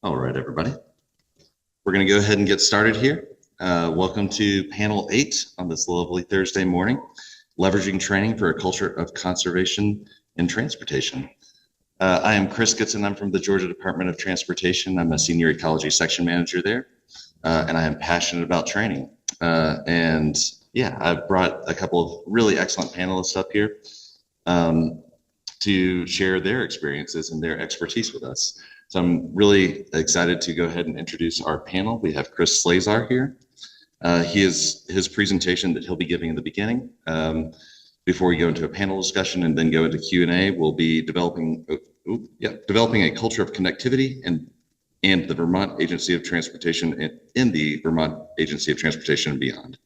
All right, everybody. We're going to go ahead and get started here. Welcome to panel 8 on this lovely Thursday morning, leveraging training for a culture of conservation in transportation. I am Chris Goodson. I'm from the Georgia Department of Transportation. I'm a senior ecology section manager there, and I am passionate about training. I've brought a couple of really excellent panelists up here to share their experiences and their expertise with us. So I'm really excited to go ahead and introduce our panel. We have Chris Slesar here. His presentation that he'll be giving in the beginning. Before we go into a panel discussion and then go into Q&A, we'll be developing a culture of connectivity and the Vermont Agency of Transportation in the Vermont Agency of Transportation and beyond.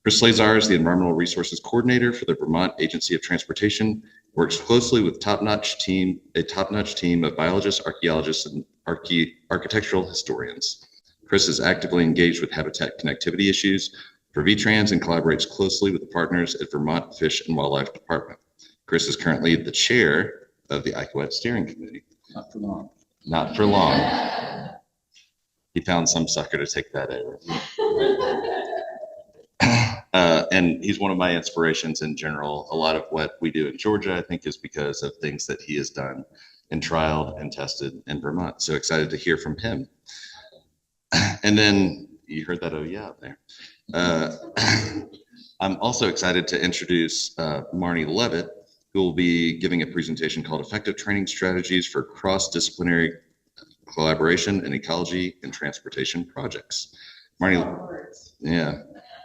Chris Slesar is the Environmental Resources Coordinator for the Vermont Agency of Transportation, works closely with a top-notch team of biologists, archaeologists, and architectural historians. Chris is actively engaged with habitat connectivity issues for VTrans and collaborates closely with the partners at Vermont Fish and Wildlife Department. Chris is currently the chair of the ICOET steering committee. Not for long. Not for long. He found some sucker to take that over. And he's one of my inspirations in general. A lot of what we do in Georgia, I think, is because of things that he has done and trialed and tested in Vermont. So excited to hear from him. And then you heard that, oh yeah, up there. I'm also excited to introduce Marni Levett, who will be giving a presentation called Effective Training Strategies for Cross-Disciplinary Collaboration in Ecology and Transportation Projects. Marni, yeah,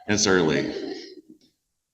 it's early.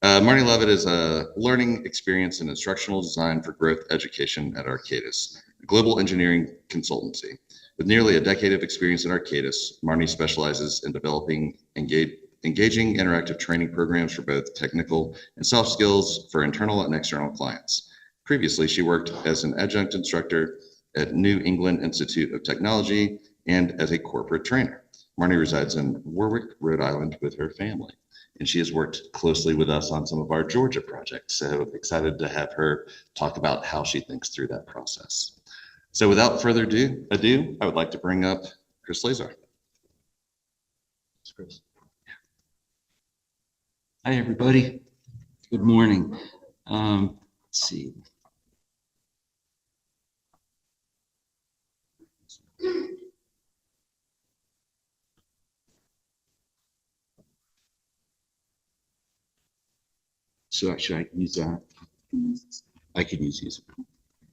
Marni Levett is a learning experience and instructional design for growth education at Arcadis, a global engineering consultancy. With nearly a decade of experience at Arcadis, Marni specializes in developing engaging interactive training programs for both technical and soft skills for internal and external clients. Previously, she worked as an adjunct instructor at New England Institute of Technology and as a corporate trainer. Marni resides in Warwick, Rhode Island with her family, and she has worked closely with us on some of our Georgia projects. So excited to have her talk about how she thinks through that process. So without further ado, I would like to bring up Chris Slesar. Chris. Hi, everybody. Good morning. Let's see. So should I use that? I can use these.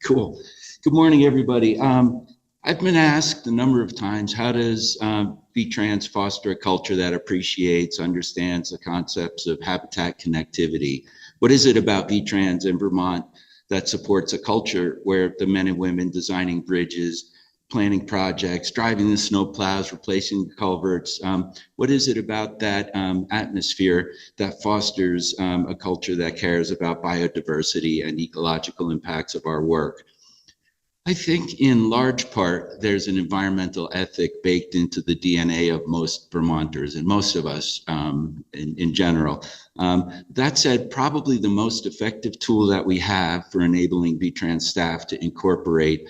Cool. Good morning, everybody. I've been asked a number of times, how does VTrans foster a culture that appreciates, understands the concepts of habitat connectivity? What is it about VTrans in Vermont that supports a culture where the men and women designing bridges, planning projects, driving the snow plows, replacing culverts? What is it about that atmosphere that fosters a culture that cares about biodiversity and ecological impacts of our work? I think in large part, there's an environmental ethic baked into the DNA of most Vermonters and most of us in general. That said, probably the most effective tool that we have for enabling VTrans staff to incorporate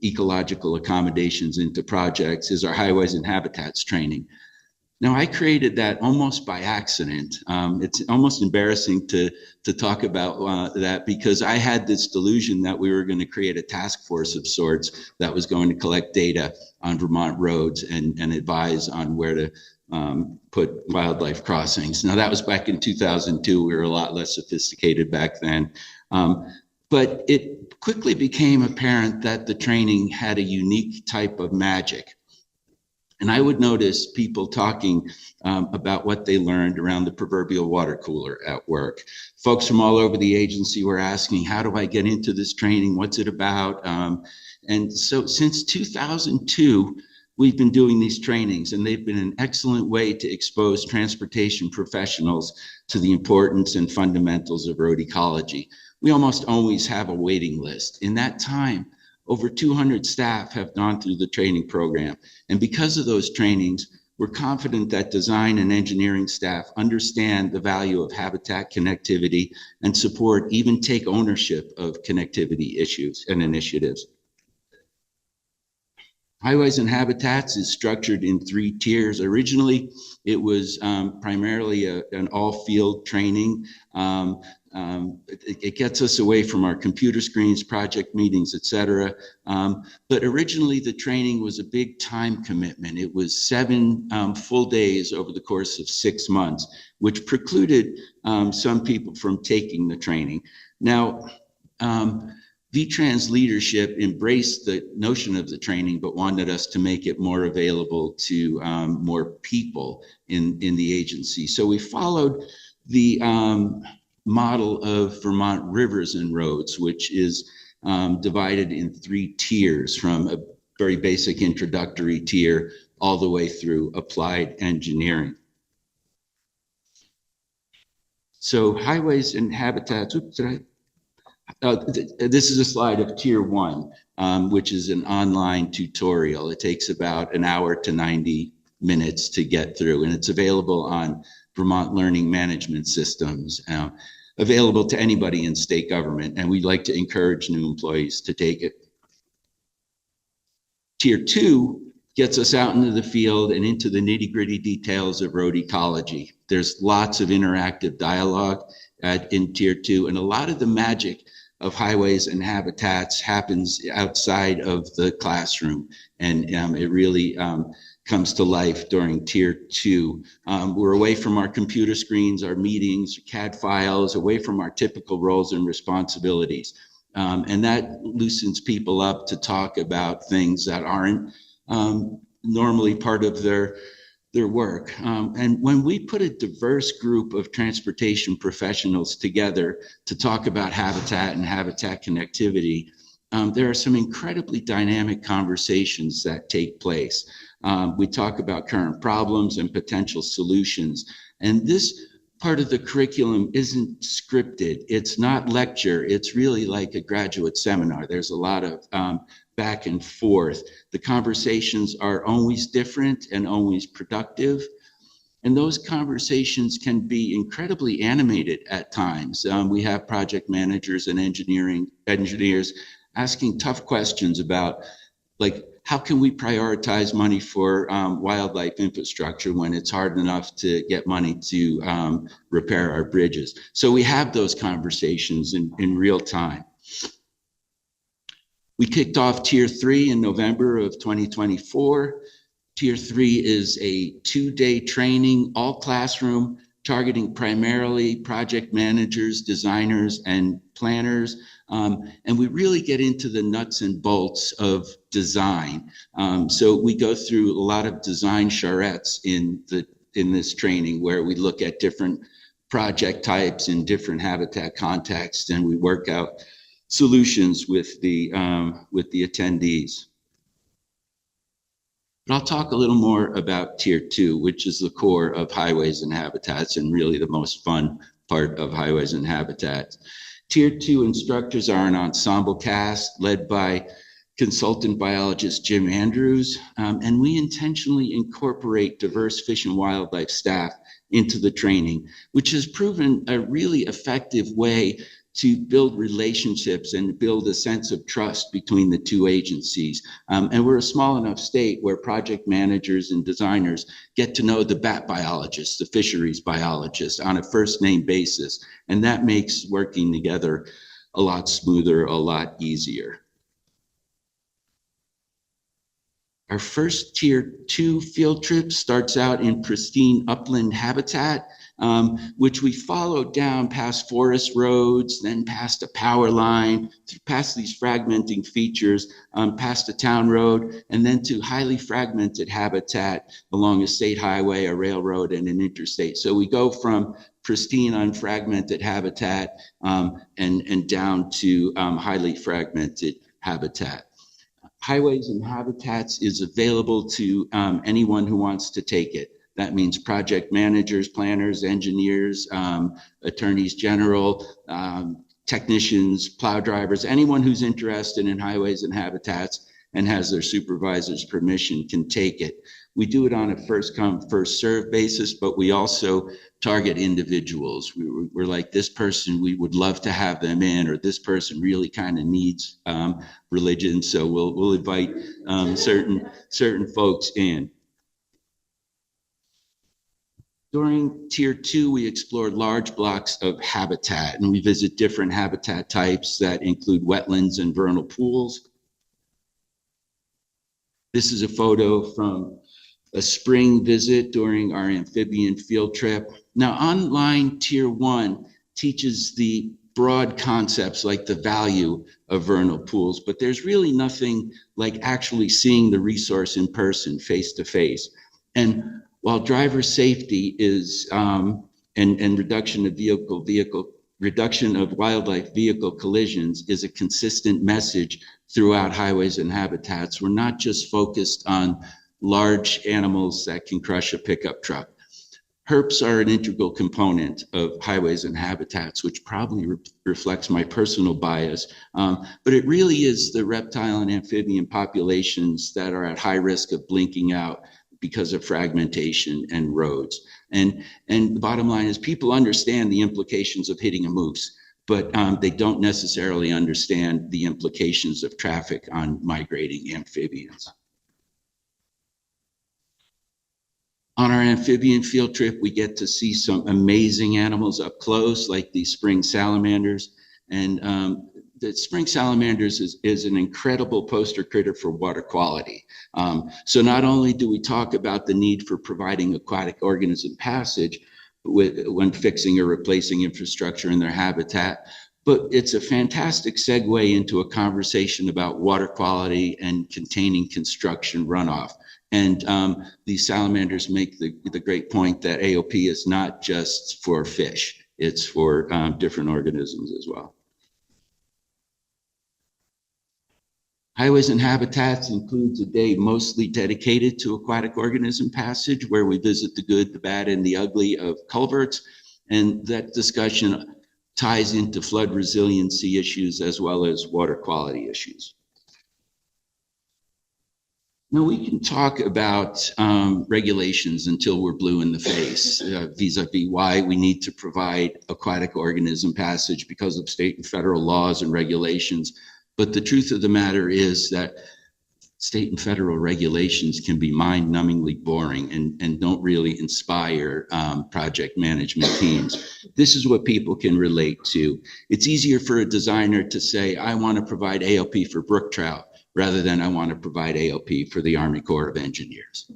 ecological accommodations into projects is our highways and habitats training. Now, I created that almost by accident. It's almost embarrassing to talk about that, because I had this delusion that we were going to create a task force of sorts that was going to collect data on Vermont roads and advise on where to put wildlife crossings. Now, that was back in 2002. We were a lot less sophisticated back then. But it quickly became apparent that the training had a unique type of magic. And I would notice people talking about what they learned around the proverbial water cooler at work. Folks from all over the agency were asking, how do I get into this training? What's it about? And so since 2002, we've been doing these trainings, and they've been an excellent way to expose transportation professionals to the importance and fundamentals of road ecology. We almost always have a waiting list. In that time, over 200 staff have gone through the training program. And because of those trainings, we're confident that design and engineering staff understand the value of habitat connectivity and support, even take ownership of connectivity issues and initiatives. Highways and Habitats is structured in 3 tiers. Originally, it was primarily an all-field training. It gets us away from our computer screens, project meetings, et cetera. But originally, the training was a big time commitment. It was 7 full days over the course of 6 months, which precluded some people from taking the training. Now, VTrans leadership embraced the notion of the training, but wanted us to make it more available to more people in the agency. So we followed the model of Vermont Rivers and Roads, which is divided in 3 tiers, from a very basic introductory tier all the way through applied engineering. So highways and habitats, oops, this is a slide of tier 1, which is an online tutorial. It takes about an hour to 90 minutes to get through, and it's available on Vermont Learning Management Systems, available to anybody in state government, and we'd like to encourage new employees to take it. Tier 2 gets us out into the field and into the nitty-gritty details of road ecology. There's lots of interactive dialogue in tier 2, and a lot of the magic of highways and habitats happens outside of the classroom, and it really comes to life during tier 2. We're away from our computer screens, our meetings, CAD files, away from our typical roles and responsibilities. And that loosens people up to talk about things that aren't normally part of their work. And when we put a diverse group of transportation professionals together to talk about habitat and habitat connectivity, there are some incredibly dynamic conversations that take place. We talk about current problems and potential solutions. And this part of the curriculum isn't scripted. It's not lecture. It's really like a graduate seminar. There's a lot of back and forth. The conversations are always different and always productive. And those conversations can be incredibly animated at times. We have project managers and engineers asking tough questions about, like, how can we prioritize money for wildlife infrastructure when it's hard enough to get money to repair our bridges? So we have those conversations in real time. We kicked off Tier 3 in November of 2024. Tier 3 is a 2-day training, all classroom, targeting primarily project managers, designers, and planners. And we really get into the nuts and bolts of design. So we go through a lot of design charrettes in this training, where we look at different project types in different habitat contexts, and we work out solutions with the attendees. But I'll talk a little more about Tier 2, which is the core of highways and habitats, and really the most fun part of highways and habitats. Tier 2 instructors are an ensemble cast led by consultant biologist Jim Andrews, and we intentionally incorporate diverse fish and wildlife staff into the training, which has proven a really effective way to build relationships and build a sense of trust between the 2 agencies. And we're a small enough state where project managers and designers get to know the bat biologists, the fisheries biologists, on a first name basis. And that makes working together a lot smoother, a lot easier. Our first Tier 2 field trip starts out in pristine upland habitat, which we followed down past forest roads, then past a power line, past these fragmenting features, past a town road, and then to highly fragmented habitat along a state highway, a railroad, and an interstate. So we go from pristine, unfragmented habitat and down to highly fragmented habitat. Highways and Habitats is available to anyone who wants to take it. That means project managers, planners, engineers, attorneys general, technicians, plow drivers, anyone who's interested in highways and habitats and has their supervisor's permission can take it. We do it on a first come, first serve basis, but we also target individuals. We're like, this person, we would love to have them in, or this person really kind of needs religion. So we'll invite certain folks in. During tier 2, we explored large blocks of habitat, and we visit different habitat types that include wetlands and vernal pools. This is a photo from a spring visit during our amphibian field trip. Now, online tier 1 teaches the broad concepts like the value of vernal pools, but there's really nothing like actually seeing the resource in person, face to face. And while driver safety is and reduction of wildlife vehicle collisions is a consistent message throughout highways and habitats, we're not just focused on large animals that can crush a pickup truck. Herps are an integral component of highways and habitats, which probably reflects my personal bias, but it really is the reptile and amphibian populations that are at high risk of blinking out because of fragmentation and roads. And the bottom line is people understand the implications of hitting a moose, but they don't necessarily understand the implications of traffic on migrating amphibians. On our amphibian field trip, we get to see some amazing animals up close, like these spring salamanders. And the spring salamanders is an incredible poster critter for water quality. So not only do we talk about the need for providing aquatic organism passage when fixing or replacing infrastructure in their habitat, but it's a fantastic segue into a conversation about water quality and containing construction runoff. And these salamanders make the great point that AOP is not just for fish, it's for different organisms as well. Highways and Habitats includes a day mostly dedicated to aquatic organism passage, where we visit the good, the bad, and the ugly of culverts. And that discussion ties into flood resiliency issues as well as water quality issues. Now, we can talk about regulations until we're blue in the face vis-a-vis why we need to provide aquatic organism passage because of state and federal laws and regulations. But the truth of the matter is that state and federal regulations can be mind-numbingly boring and don't really inspire project management teams. This is what people can relate to. It's easier for a designer to say, I want to provide AOP for brook trout, rather than I want to provide AOP for the Army Corps of Engineers.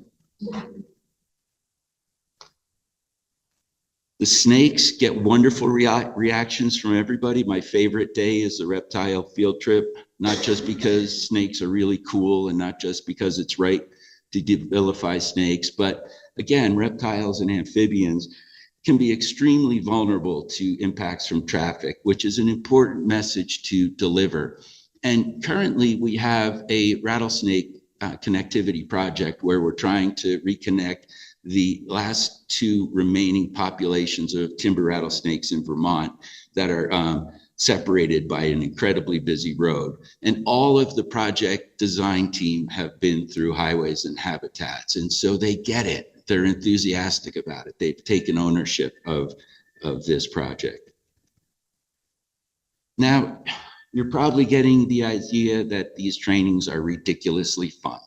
The snakes get wonderful reactions from everybody. My favorite day is the reptile field trip, not just because snakes are really cool and not just because it's right to vilify snakes, but again, reptiles and amphibians can be extremely vulnerable to impacts from traffic, which is an important message to deliver. And currently we have a rattlesnake connectivity project where we're trying to reconnect the last 2 remaining populations of timber rattlesnakes in Vermont that are separated by an incredibly busy road. And all of the project design team have been through Highways and Habitats. And so they get it. They're enthusiastic about it. They've taken ownership of this project. Now, you're probably getting the idea that these trainings are ridiculously fun.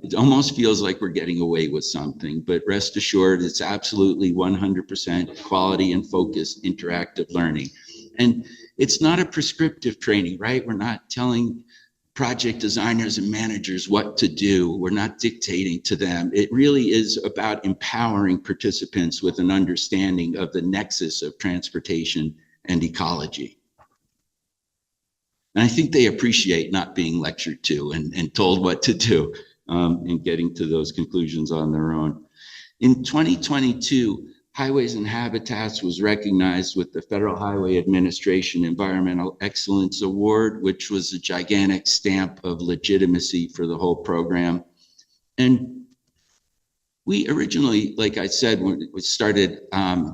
It almost feels like we're getting away with something, but rest assured, it's absolutely 100% quality and focused interactive learning. And it's not a prescriptive training, right? We're not telling project designers and managers what to do. We're not dictating to them. It really is about empowering participants with an understanding of the nexus of transportation and ecology. And I think they appreciate not being lectured to and told what to do and getting to those conclusions on their own. In 2022, Highways and Habitats was recognized with the Federal Highway Administration Environmental Excellence Award, which was a gigantic stamp of legitimacy for the whole program. And we originally, like I said, we started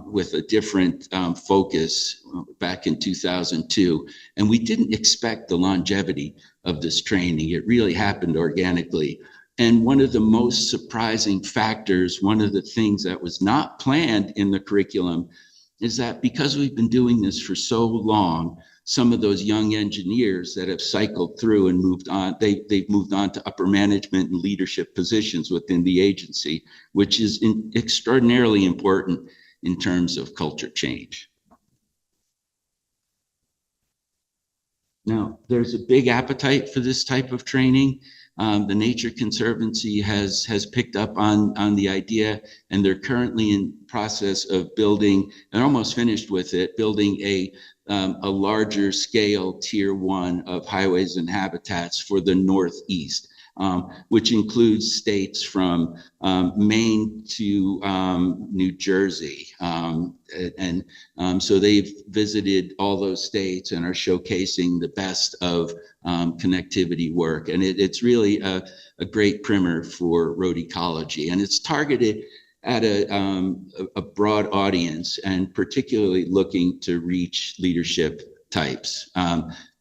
with a different focus back in 2002, and we didn't expect the longevity of this training. It really happened organically. And one of the most surprising factors, one of the things that was not planned in the curriculum, is that because we've been doing this for so long, some of those young engineers that have cycled through and moved on, they've moved on to upper management and leadership positions within the agency, which is extraordinarily important in terms of culture change. Now, there's a big appetite for this type of training. The Nature Conservancy has picked up on the idea, and they're currently in process of building, and almost finished with it, building a larger scale tier 1 of highways and habitats for the Northeast, which includes states from Maine to New Jersey. So they've visited all those states and are showcasing the best of connectivity work. And it's really a great primer for road ecology. And it's targeted at a broad audience, and particularly looking to reach leadership types.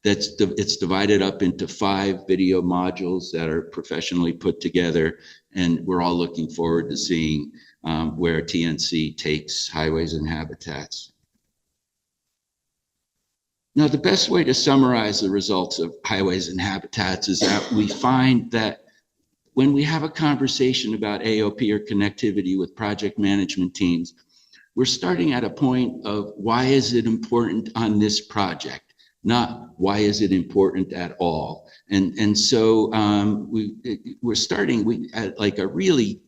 It's divided up into 5 video modules that are professionally put together, and we're all looking forward to seeing where TNC takes highways and habitats. Now, the best way to summarize the results of highways and habitats is that we find that when we have a conversation about AOP or connectivity with project management teams, we're starting at a point of why is it important on this project, not why is it important at all. And so we're starting at like a really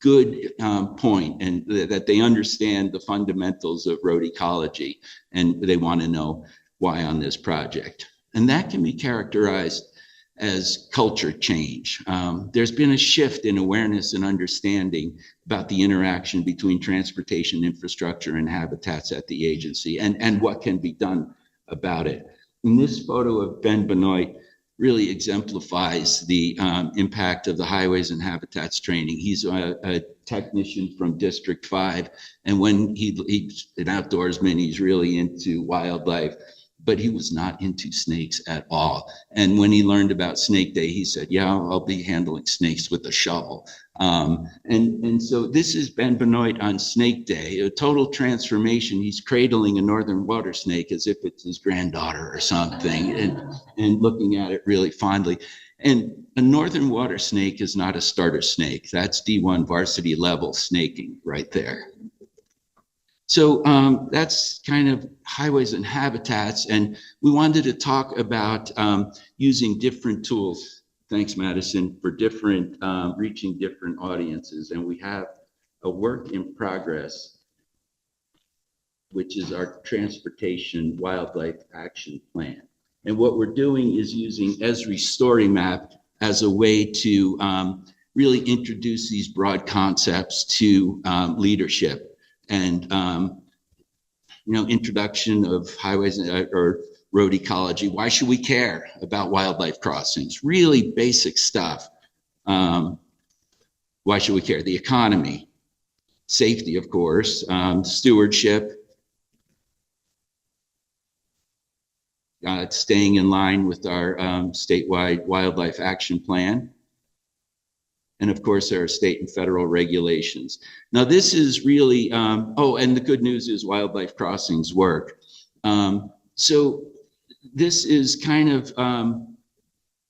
good point, and that they understand the fundamentals of road ecology, and they want to know why on this project. And that can be characterized as culture change. There's been a shift in awareness and understanding about the interaction between transportation infrastructure and habitats at the agency, and what can be done about it. And this photo of Ben Benoit really exemplifies the impact of the highways and habitats training. He's a technician from District 5, and when he's an outdoorsman, he's really into wildlife, but he was not into snakes at all. And when he learned about Snake Day, he said, yeah, I'll be handling snakes with a shovel. And so this is Ben Benoit on Snake Day, a total transformation. He's cradling a northern water snake as if it's his granddaughter or something, and looking at it really fondly. And a northern water snake is not a starter snake. That's D1 varsity level snaking right there. So that's kind of highways and habitats, and we wanted to talk about using different tools, thanks Madison, for different, reaching different audiences. And we have a work in progress, which is our Transportation Wildlife Action Plan. And what we're doing is using Esri's story map as a way to really introduce these broad concepts to leadership. And introduction of highways or road ecology. Why should we care about wildlife crossings? Really basic stuff. Why should we care? The economy, safety, of course, stewardship, staying in line with our statewide wildlife action plan. And of course, there are state and federal regulations. Now, this is really, and the good news is wildlife crossings work. So this is kind of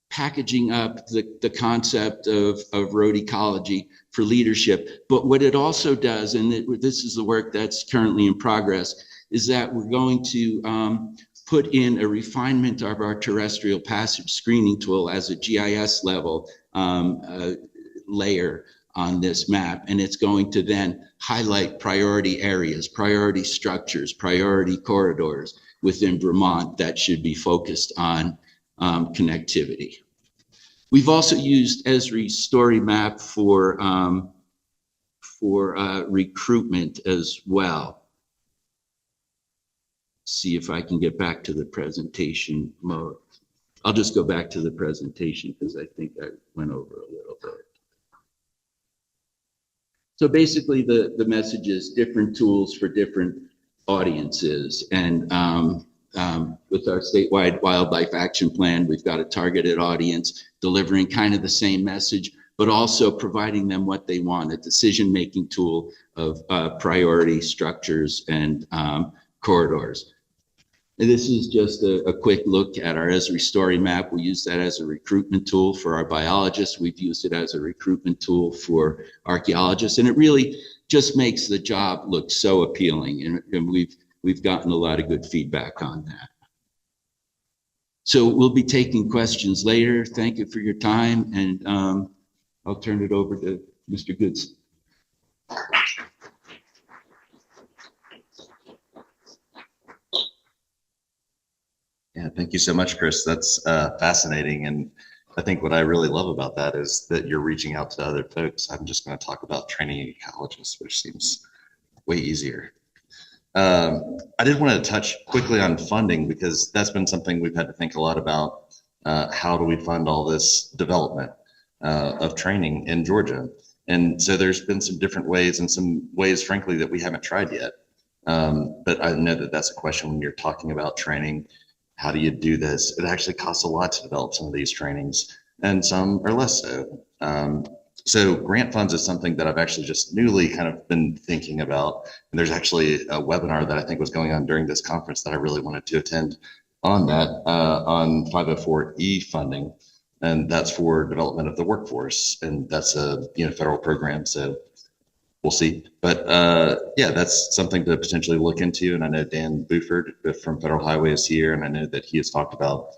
packaging up the concept of road ecology for leadership. But what it also does, and this is the work that's currently in progress, is that we're going to put in a refinement of our terrestrial passage screening tool as a GIS level layer on this map, and it's going to then highlight priority areas, priority structures, priority corridors within Vermont that should be focused on connectivity. We've also used Esri's story map for recruitment as well. See if I can get back to the presentation mode. I'll just go back to the presentation because I think I went over a little bit. So basically the message is different tools for different audiences. And with our statewide wildlife action plan, we've got a targeted audience delivering kind of the same message, but also providing them what they want, a decision-making tool of priority structures and corridors. And this is just a quick look at our Esri story map. We use that as a recruitment tool for our biologists. We've used it as a recruitment tool for archaeologists, and it really just makes the job look so appealing. And we've gotten a lot of good feedback on that. So we'll be taking questions later. Thank you for your time, and I'll turn it over to Mr. Goodson. Yeah, thank you so much, Chris. That's fascinating. And I think what I really love about that is that you're reaching out to other folks. I'm just going to talk about training ecologists, which seems way easier. I did want to touch quickly on funding, because that's been something we've had to think a lot about. How do we fund all this development of training in Georgia? And so there's been some different ways, and some ways, frankly, that we haven't tried yet. But I know that that's a question when you're talking about training. How do you do this? It actually costs a lot to develop some of these trainings, and some are less so. So grant funds is something that I've actually just newly kind of been thinking about. And there's actually a webinar that I think was going on during this conference that I really wanted to attend on that, on 504E funding. And that's for development of the workforce. And that's a federal program. So we'll see. But yeah, that's something to potentially look into. And I know Dan Buford from Federal Highway is here, and I know that he has talked about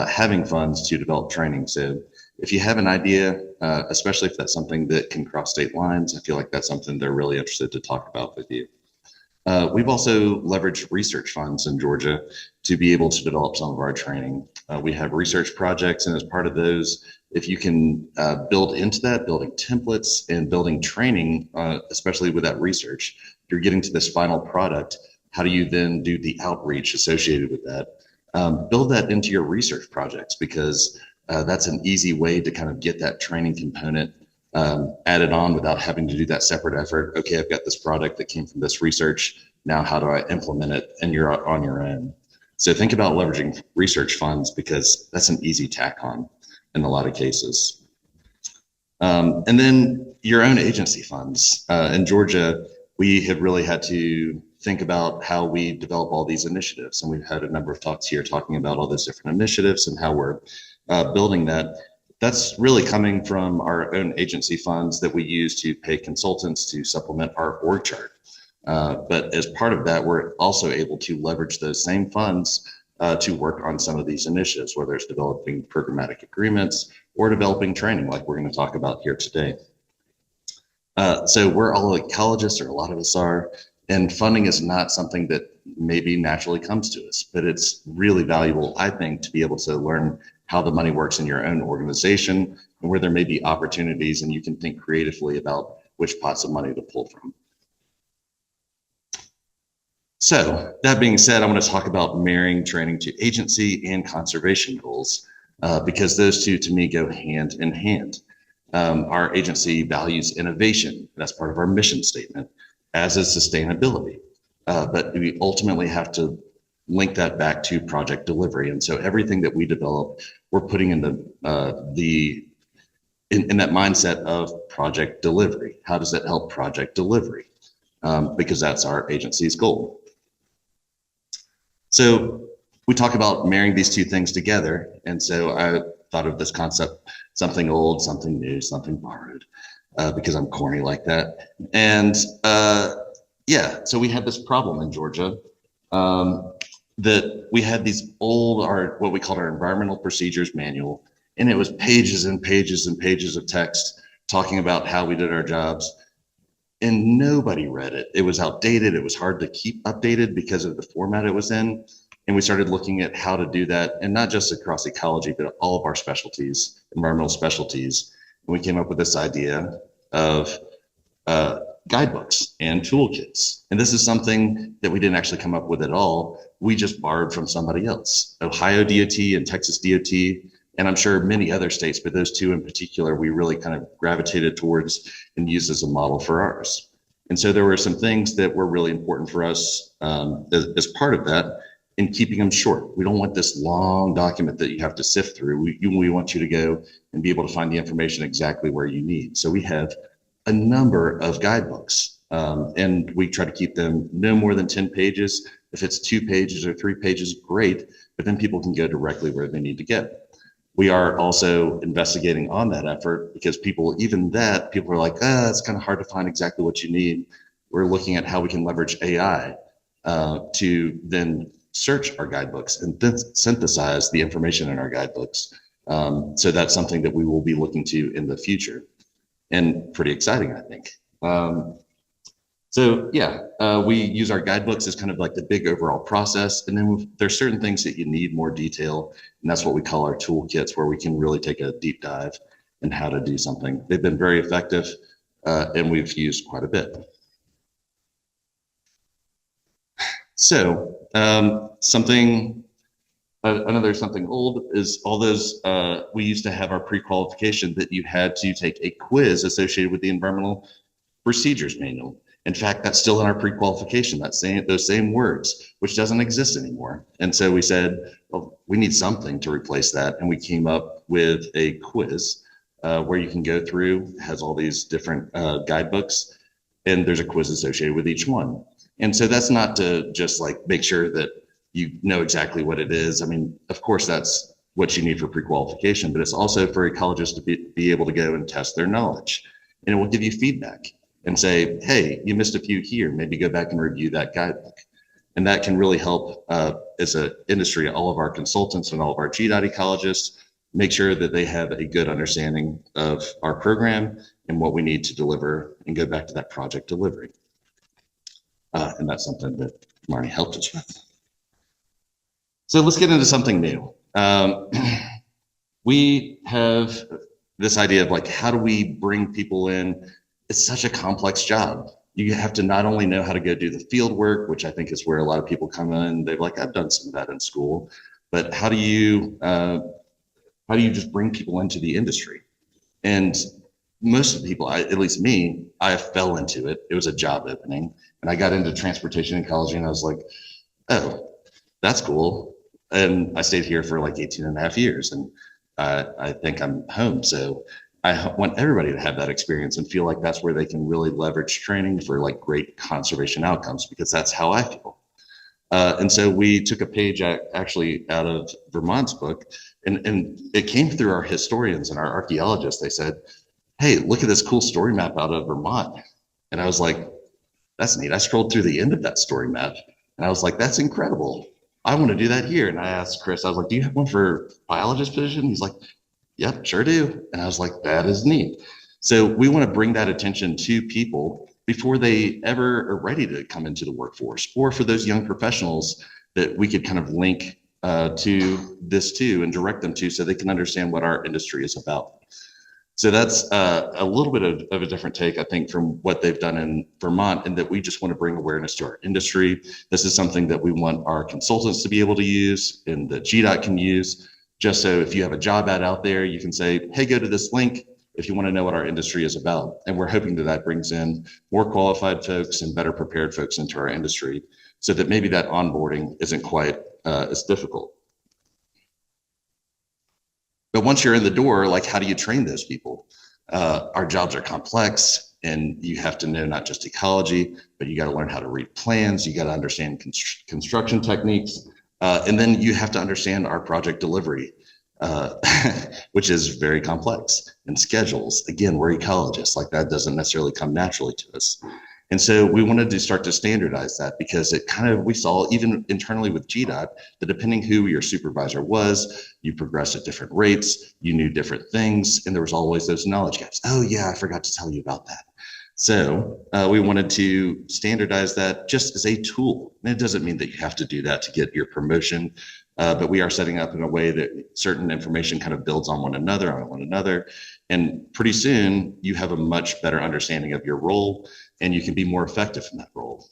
having funds to develop training. So if you have an idea, especially if that's something that can cross state lines, I feel like that's something they're really interested to talk about with you. We've also leveraged research funds in Georgia to be able to develop some of our training. We have research projects, and as part of those, if you can build into that, building templates and building training, especially with that research, you're getting to this final product. How do you then do the outreach associated with that? Build that into your research projects, because that's an easy way to kind of get that training component added on without having to do that separate effort. Okay, I've got this product that came from this research. Now, how do I implement it? And you're on your own. So think about leveraging research funds, because that's an easy tack on in a lot of cases. And then your own agency funds. In Georgia, we have really had to think about how we develop all these initiatives. And we've had a number of talks here talking about all those different initiatives and how we're building that. That's really coming from our own agency funds that we use to pay consultants to supplement our org chart. But as part of that, we're also able to leverage those same funds to work on some of these initiatives, whether it's developing programmatic agreements or developing training like we're going to talk about here today. So we're all ecologists, or a lot of us are, and funding is not something that maybe naturally comes to us, but it's really valuable, I think, to be able to learn how the money works in your own organization and where there may be opportunities, and you can think creatively about which pots of money to pull from. So that being said, I want to talk about marrying training to agency and conservation goals, because those two to me go hand in hand. Our agency values innovation. That's part of our mission statement, as is sustainability. But we ultimately have to link that back to project delivery. And so everything that we develop, we're putting in in that mindset of project delivery. How does that help project delivery? Because that's our agency's goal. So we talk about marrying these two things together. And so I thought of this concept, something old, something new, something borrowed, because I'm corny like that. And yeah, so we had this problem in Georgia, that we had these old, what we called our environmental procedures manual, and it was pages and pages and pages of text talking about how we did our jobs, and nobody read it. It was outdated. It was hard to keep updated because of the format it was in. And we started looking at how to do that, and not just across ecology, but all of our specialties, environmental specialties. And we came up with this idea of guidebooks and toolkits. And this is something that we didn't actually come up with at all. We just borrowed from somebody else, Ohio DOT and Texas DOT, and I'm sure many other states, but those two in particular, we really kind of gravitated towards and used as a model for ours. And so there were some things that were really important for us as part of that. and keeping them short. We don't want this long document that you have to sift through. We want you to go and be able to find the information exactly where you need. So we have a number of guidebooks, and we try to keep them no more than 10 pages. If it's 2 pages or 3 pages, great, but then people can go directly where they need to go. We are also investigating on that effort because people are like, it's kind of hard to find exactly what you need. We're looking at how we can leverage AI to then search our guidebooks and then synthesize the information in our guidebooks. So that's something that we will be looking to in the future, and pretty exciting, I think. We use our guidebooks as kind of like the big overall process. And then there's certain things that you need more detail. And that's what we call our toolkits, where we can really take a deep dive in how to do something. They've been very effective, and we've used quite a bit. So something old is all those, we used to have our pre-qualification that you had to take a quiz associated with the environmental procedures manual. In fact, that's still in our pre-qualification, those same words, which doesn't exist anymore. And so we said, well, we need something to replace that. And we came up with a quiz where you can go through, has all these different guidebooks, and there's a quiz associated with each one. And so that's not to just like make sure that you know exactly what it is. I mean, of course, that's what you need for pre-qualification, but it's also for ecologists to be able to go and test their knowledge. And it will give you feedback and say, hey, you missed a few here, maybe go back and review that guidebook. And that can really help as an industry, all of our consultants and all of our GDOT ecologists, make sure that they have a good understanding of our program and what we need to deliver, and go back to that project delivery. And that's something that Marni helped us with. So let's get into something new. We have this idea of like, how do we bring people in? It's such a complex job. You have to not only know how to go do the field work, which I think is where a lot of people come in. They're like, I've done some of that in school, but how do you just bring people into the industry? And most of the people, at least me, I fell into it. It was a job opening, and I got into transportation ecology, and I was like, oh, that's cool. And I stayed here for like 18 and a half years, and I think I'm home. So I want everybody to have that experience and feel like that's where they can really leverage training for like great conservation outcomes, because that's how I feel. And so we took a page actually out of Vermont's book, and it came through our historians and our archaeologists. They said, hey, look at this cool story map out of Vermont. And I was like, that's neat. I scrolled through the end of that story map, and I was like, that's incredible. I want to do that here. And I asked Chris, I was like, do you have one for biologist position? He's like, yep, sure do. And I was like, that is neat. So we want to bring that attention to people before they ever are ready to come into the workforce, or for those young professionals that we could kind of link to this too and direct them to, so they can understand what our industry is about. So that's a little bit of a different take, I think, from what they've done in Vermont, and that we just want to bring awareness to our industry. This is something that we want our consultants to be able to use, and that GDOT can use, just so if you have a job ad out there, you can say, hey, go to this link if you want to know what our industry is about. And we're hoping that that brings in more qualified folks and better prepared folks into our industry, so that maybe that onboarding isn't quite as difficult. But once you're in the door, like, how do you train those people? Our jobs are complex, and you have to know not just ecology, but you got to learn how to read plans. You got to understand construction techniques, and then you have to understand our project delivery, which is very complex, and schedules. Again, we're ecologists. Like, that doesn't necessarily come naturally to us. And so we wanted to start to standardize that, because it kind of, we saw even internally with GDOT, that depending who your supervisor was, you progressed at different rates, you knew different things, and there was always those knowledge gaps. Oh yeah, I forgot to tell you about that. So we wanted to standardize that just as a tool. And it doesn't mean that you have to do that to get your promotion, but we are setting up in a way that certain information kind of builds on one another. And pretty soon you have a much better understanding of your role, and you can be more effective in that role.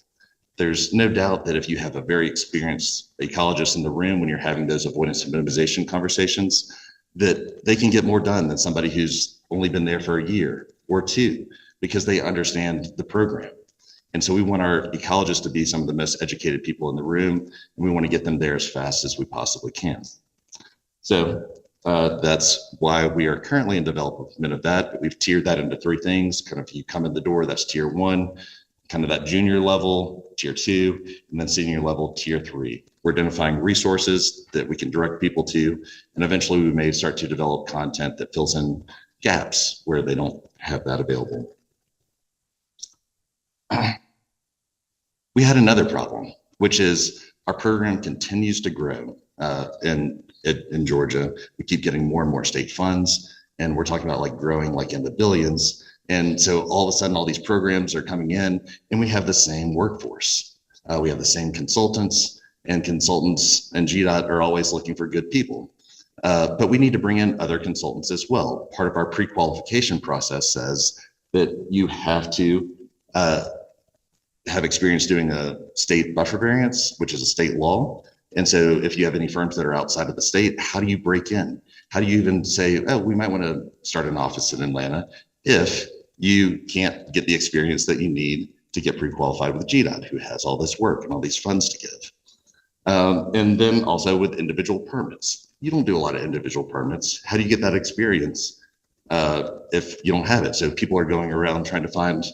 There's no doubt that if you have a very experienced ecologist in the room when you're having those avoidance and minimization conversations, that they can get more done than somebody who's only been there for a year or two, because they understand the program. And so we want our ecologists to be some of the most educated people in the room, and we want to get them there as fast as we possibly can. So that's why we are currently in development of that. But we've tiered that into three things. Kind of, you come in the door, that's tier one, kind of that junior level, tier two, and then senior level, tier three. We're identifying resources that we can direct people to, and eventually we may start to develop content that fills in gaps where they don't have that available. We had another problem, which is our program continues to grow in Georgia. We keep getting more and more state funds, and we're talking about like growing like in the billions. And so all of a sudden, all these programs are coming in, and we have the same workforce. We have the same consultants, and GDOT are always looking for good people. But we need to bring in other consultants as well. Part of our pre-qualification process says that you have to have experience doing a state buffer variance, which is a state law. And so if you have any firms that are outside of the state, how do you break in? How do you even say, oh, we might want to start an office in Atlanta if you can't get the experience that you need to get pre-qualified with GDOT, who has all this work and all these funds to give. And then also with individual permits. You don't do a lot of individual permits. How do you get that experience if you don't have it? So people are going around trying to find,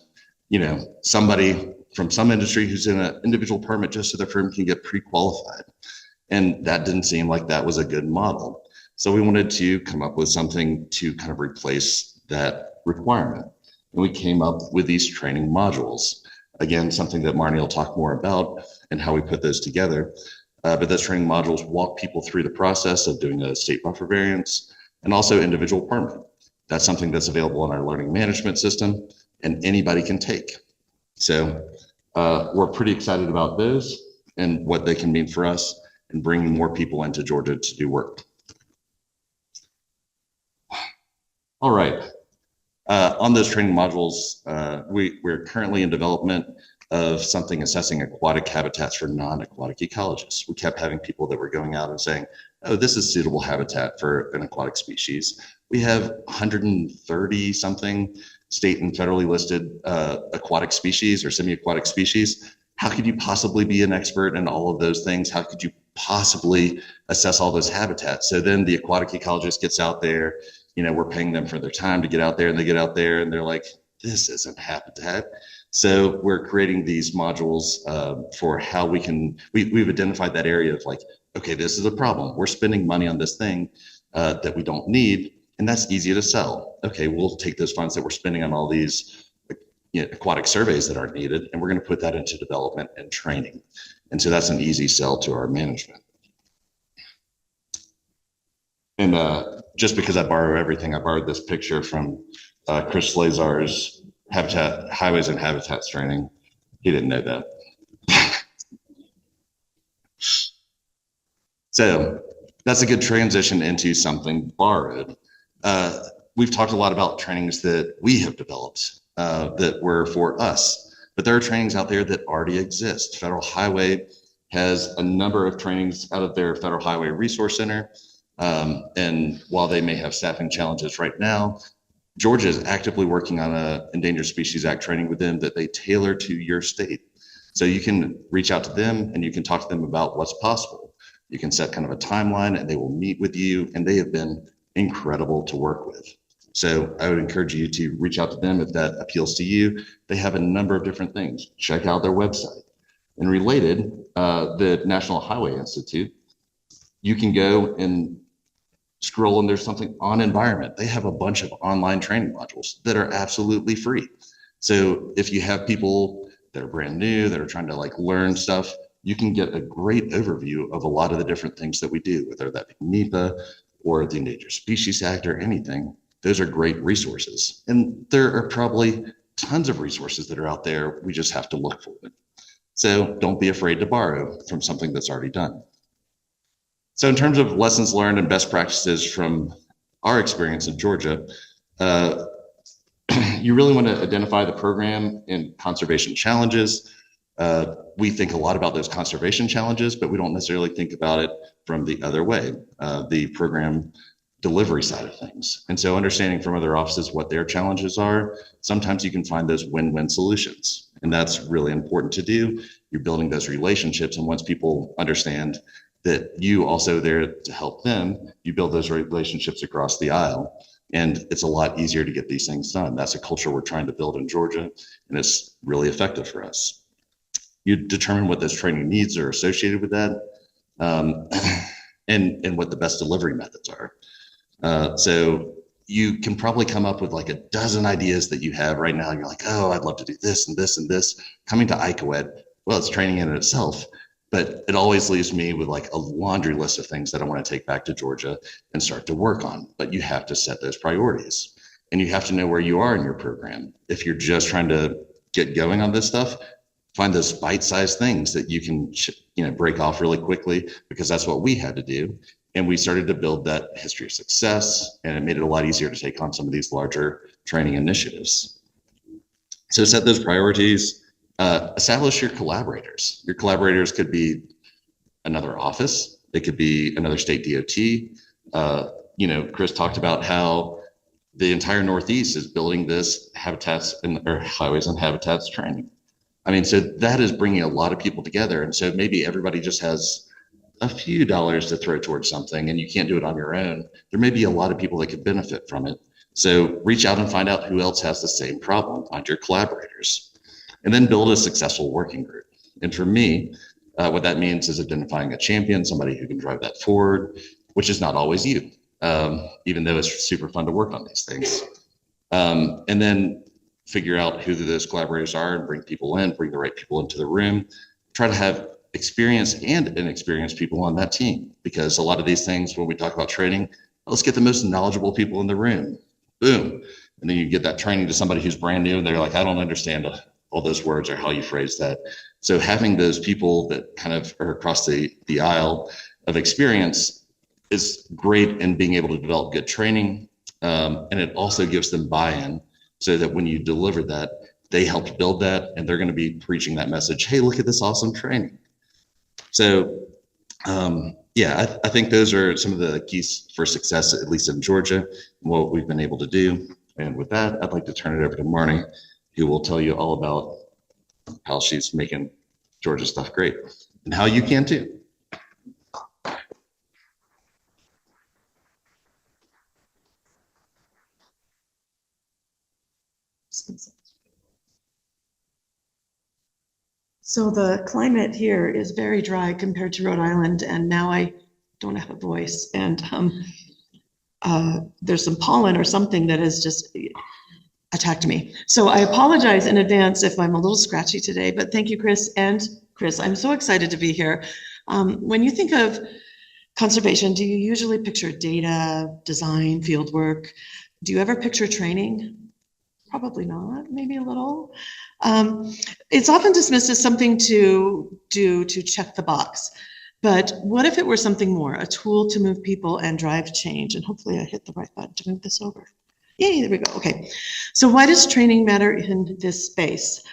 somebody from some industry who's in an individual permit just so their firm can get pre-qualified. And that didn't seem like that was a good model. So we wanted to come up with something to kind of replace that requirement. And we came up with these training modules. Again, something that Marni will talk more about and how we put those together. But those training modules walk people through the process of doing a state buffer variance and also individual permit. That's something that's available in our learning management system and anybody can take. So we're pretty excited about those and what they can mean for us and bringing more people into Georgia to do work. All right. On those training modules, we're currently in development of something assessing aquatic habitats for non-aquatic ecologists. We kept having people that were going out and saying, oh, this is suitable habitat for an aquatic species. We have 130 something state and federally listed aquatic species or semi-aquatic species. How could you possibly be an expert in all of those things? How could you possibly assess all those habitats? So then the aquatic ecologist gets out there, we're paying them for their time to get out there, and they get out there and they're like, this isn't habitat. So we're creating these modules for how we can, we've identified that area of like, okay, this is a problem. We're spending money on this thing that we don't need, and that's easy to sell. Okay, we'll take those funds that we're spending on all these aquatic surveys that aren't needed, and we're going to put that into development and training. And so that's an easy sell to our management. And just because I borrow everything, I borrowed this picture from Chris Slesar's Highways and Habitats training. He didn't know that. So that's a good transition into something borrowed. We've talked a lot about trainings that we have developed that were for us, but there are trainings out there that already exist. Federal Highway has a number of trainings out of their Federal Highway Resource Center. And while they may have staffing challenges right now, Georgia is actively working on a Endangered Species Act training with them that they tailor to your state. So you can reach out to them and you can talk to them about what's possible. You can set kind of a timeline and they will meet with you, and they have been incredible to work with. So I would encourage you to reach out to them if that appeals to you. They have a number of different things. Check out their website. And related, the National Highway Institute, you can go and scroll and there's something on environment. They have a bunch of online training modules that are absolutely free. So if you have people that are brand new, that are trying to like learn stuff, you can get a great overview of a lot of the different things that we do, whether that be NEPA or the Endangered Species Act or anything. Those are great resources. And there are probably tons of resources that are out there. We just have to look for them. So don't be afraid to borrow from something that's already done. So in terms of lessons learned and best practices from our experience in Georgia, you really want to identify the program and conservation challenges. We think a lot about those conservation challenges, but we don't necessarily think about it from the other way, the program delivery side of things. And so understanding from other offices what their challenges are, sometimes you can find those win-win solutions. And that's really important to do. You're building those relationships. And once people understand that you also there to help them, you build those relationships across the aisle. And it's a lot easier to get these things done. That's a culture we're trying to build in Georgia, and it's really effective for us. You determine what those training needs are associated with that, and what the best delivery methods are. So you can probably come up with like a dozen ideas that you have right now. You're like, oh, I'd love to do this and this and this. Coming to ICOET, well, it's training in itself, but it always leaves me with like a laundry list of things that I want to take back to Georgia and start to work on. But you have to set those priorities, and you have to know where you are in your program. If you're just trying to get going on this stuff, find those bite-sized things that you can, break off really quickly, because that's what we had to do. And we started to build that history of success, and it made it a lot easier to take on some of these larger training initiatives. So set those priorities, establish your collaborators. Your collaborators could be another office. They could be another state DOT. Chris talked about how the entire Northeast is building this highways and habitats training. I mean, so that is bringing a lot of people together. And so maybe everybody just has a few dollars to throw towards something, and you can't do it on your own. There may be a lot of people that could benefit from it. So reach out and find out who else has the same problem. Find your collaborators, and then build a successful working group. And for me, what that means is identifying a champion, somebody who can drive that forward, which is not always you, even though it's super fun to work on these things. And then figure out who those collaborators are and bring people in, bring the right people into the room. Try to have experienced and inexperienced people on that team, because a lot of these things, when we talk about training, let's get the most knowledgeable people in the room. Boom. And then you get that training to somebody who's brand new and they're like, I don't understand all those words or how you phrase that. So having those people that kind of are across the aisle of experience is great in being able to develop good training. And it also gives them buy-in, so that when you deliver that, they helped build that, and they're going to be preaching that message. Hey, look at this awesome training. So I think those are some of the keys for success, at least in Georgia, and what we've been able to do. And with that, I'd like to turn it over to Marni, who will tell you all about how she's making Georgia stuff great and how you can too. So the climate here is very dry compared to Rhode Island, and now I don't have a voice, and there's some pollen or something that has just attacked me. So I apologize in advance if I'm a little scratchy today, but thank you, Chris. And Chris, I'm so excited to be here. When you think of conservation, do you usually picture data, design, field work? Do you ever picture training? Probably not, maybe a little. It's often dismissed as something to do to check the box. But what if it were something more, a tool to move people and drive change? And hopefully I hit the right button to move this over. Yay, there we go. Okay. So why does training matter in this space?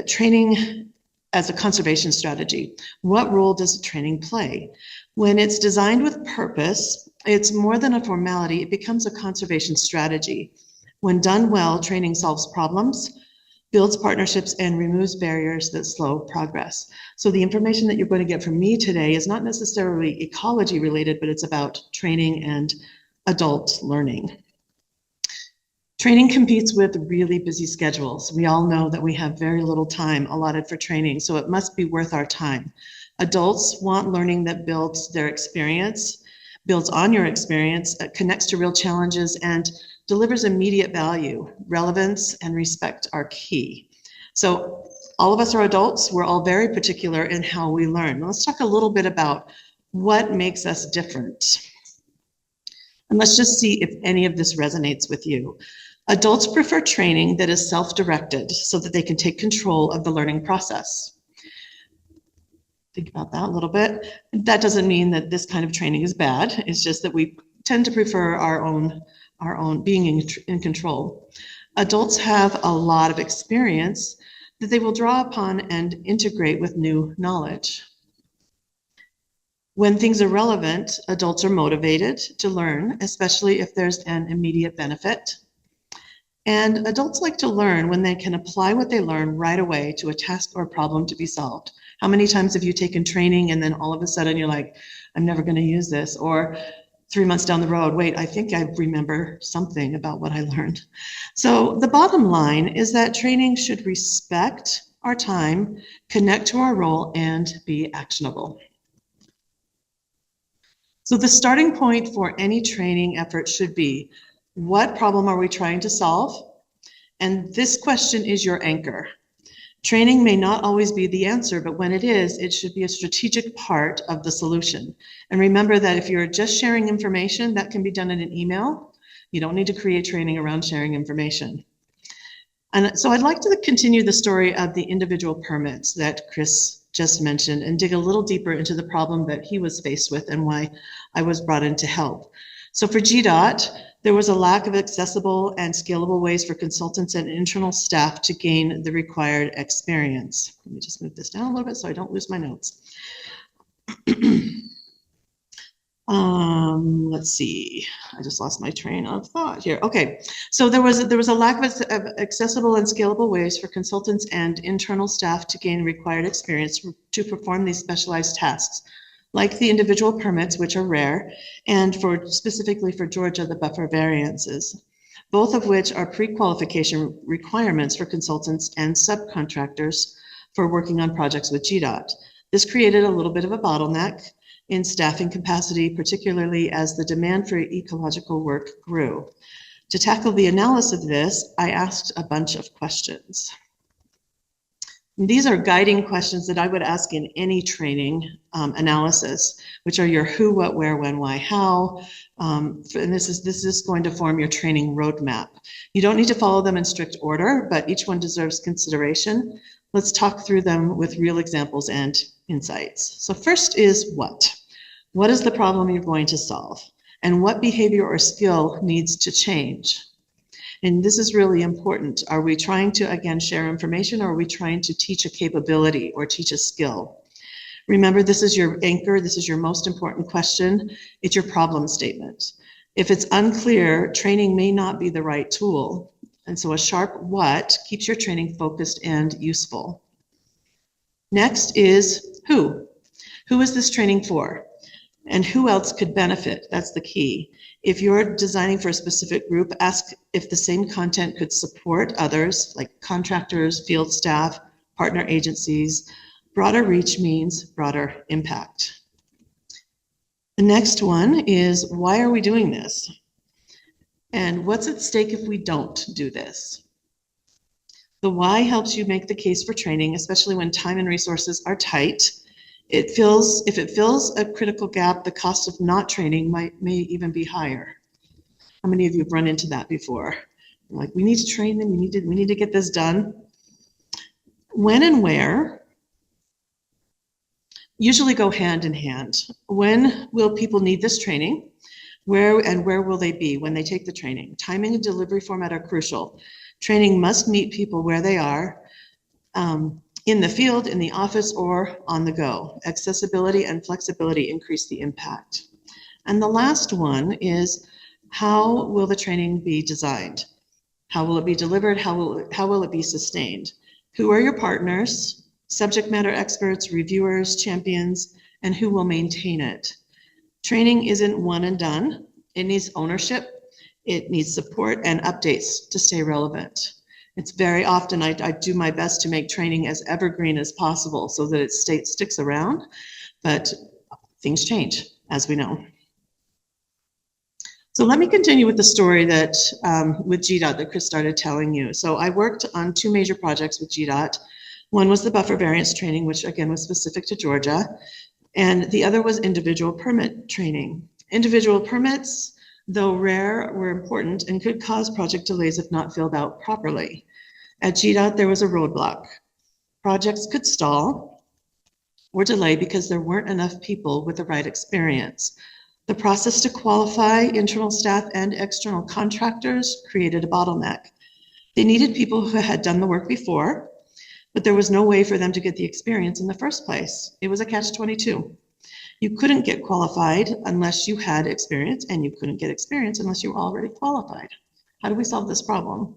Training as a conservation strategy. What role does training play? When it's designed with purpose, it's more than a formality. It becomes a conservation strategy. When done well, training solves problems, builds partnerships, and removes barriers that slow progress. So the information that you're going to get from me today is not necessarily ecology related, but it's about training and adult learning. Training competes with really busy schedules. We all know that we have very little time allotted for training, so it must be worth our time. Adults want learning that builds their experience, builds on your experience, connects to real challenges, and delivers immediate value. Relevance and respect are key. So all of us are adults. We're all very particular in how we learn. Let's talk a little bit about what makes us different. And let's just see if any of this resonates with you. Adults prefer training that is self-directed so that they can take control of the learning process. Think about that a little bit. That doesn't mean that this kind of training is bad. It's just that we tend to prefer our own being in control. Adults have a lot of experience that they will draw upon and integrate with new knowledge. When things are relevant, adults are motivated to learn, especially if there's an immediate benefit. And adults like to learn when they can apply what they learn right away to a task or problem to be solved. How many times have you taken training and then all of a sudden you're like, I'm never going to use this? Or 3 months down the road, wait, I think I remember something about what I learned. So the bottom line is that training should respect our time, connect to our role, and be actionable. So the starting point for any training effort should be, what problem are we trying to solve? And this question is your anchor. Training may not always be the answer, but when it is, it should be a strategic part of the solution. And remember that if you're just sharing information, that can be done in an email. You don't need to create training around sharing information. And so I'd like to continue the story of the individual permits that Chris just mentioned and dig a little deeper into the problem that he was faced with and why I was brought in to help. So for GDOT, there was a lack of accessible and scalable ways for consultants and internal staff to gain the required experience. Let me just move this down a little bit so I don't lose my notes. Let's see, I just lost my train of thought here. Okay, so there was a lack of accessible and scalable ways for consultants and internal staff to gain required experience to perform these specialized tasks, like the individual permits, which are rare, and specifically for Georgia, the buffer variances, both of which are pre-qualification requirements for consultants and subcontractors for working on projects with GDOT. This created a little bit of a bottleneck in staffing capacity, particularly as the demand for ecological work grew. To tackle the analysis of this, I asked a bunch of questions. And these are guiding questions that I would ask in any training analysis, which are your who, what, where, when, why, how. And this is going to form your training roadmap. You don't need to follow them in strict order, but each one deserves consideration. Let's talk through them with real examples and insights. So first is what? What is the problem you're going to solve? And what behavior or skill needs to change? And this is really important. Are we trying to, again, share information, or are we trying to teach a capability or teach a skill? Remember, this is your anchor. This is your most important question. It's your problem statement. If it's unclear, training may not be the right tool. And so a sharp what keeps your training focused and useful. Next is who. Who is this training for? And who else could benefit? That's the key. If you're designing for a specific group, ask if the same content could support others, like contractors, field staff, partner agencies. Broader reach means broader impact. The next one is, why are we doing this? And what's at stake if we don't do this? The why helps you make the case for training, especially when time and resources are tight. If it fills a critical gap, the cost of not training may even be higher. How many of you have run into that before? Like, we need to train them, we need to get this done. When and where usually go hand in hand. When will people need this training? Where will they be when they take the training? Timing and delivery format are crucial. Training must meet people where they are, in the field, in the office, or on the go. Accessibility and flexibility increase the impact. And the last one is, how will the training be designed? How will it be delivered? How will it be sustained? Who are your partners, subject matter experts, reviewers, champions, and who will maintain it? Training isn't one and done. It needs ownership. It needs support and updates to stay relevant. It's very often I do my best to make training as evergreen as possible so that it sticks around, but things change, as we know. So let me continue with the story that with GDOT that Chris started telling you. So I worked on 2 major projects with GDOT. One was the buffer variance training, which again was specific to Georgia, and the other was individual permit training. Individual permits, though rare, were important and could cause project delays if not filled out properly. At GDOT, there was a roadblock. Projects could stall or delay because there weren't enough people with the right experience. The process to qualify internal staff and external contractors created a bottleneck. They needed people who had done the work before, but there was no way for them to get the experience in the first place. It was a catch-22. You couldn't get qualified unless you had experience, and you couldn't get experience unless you were already qualified. How do we solve this problem?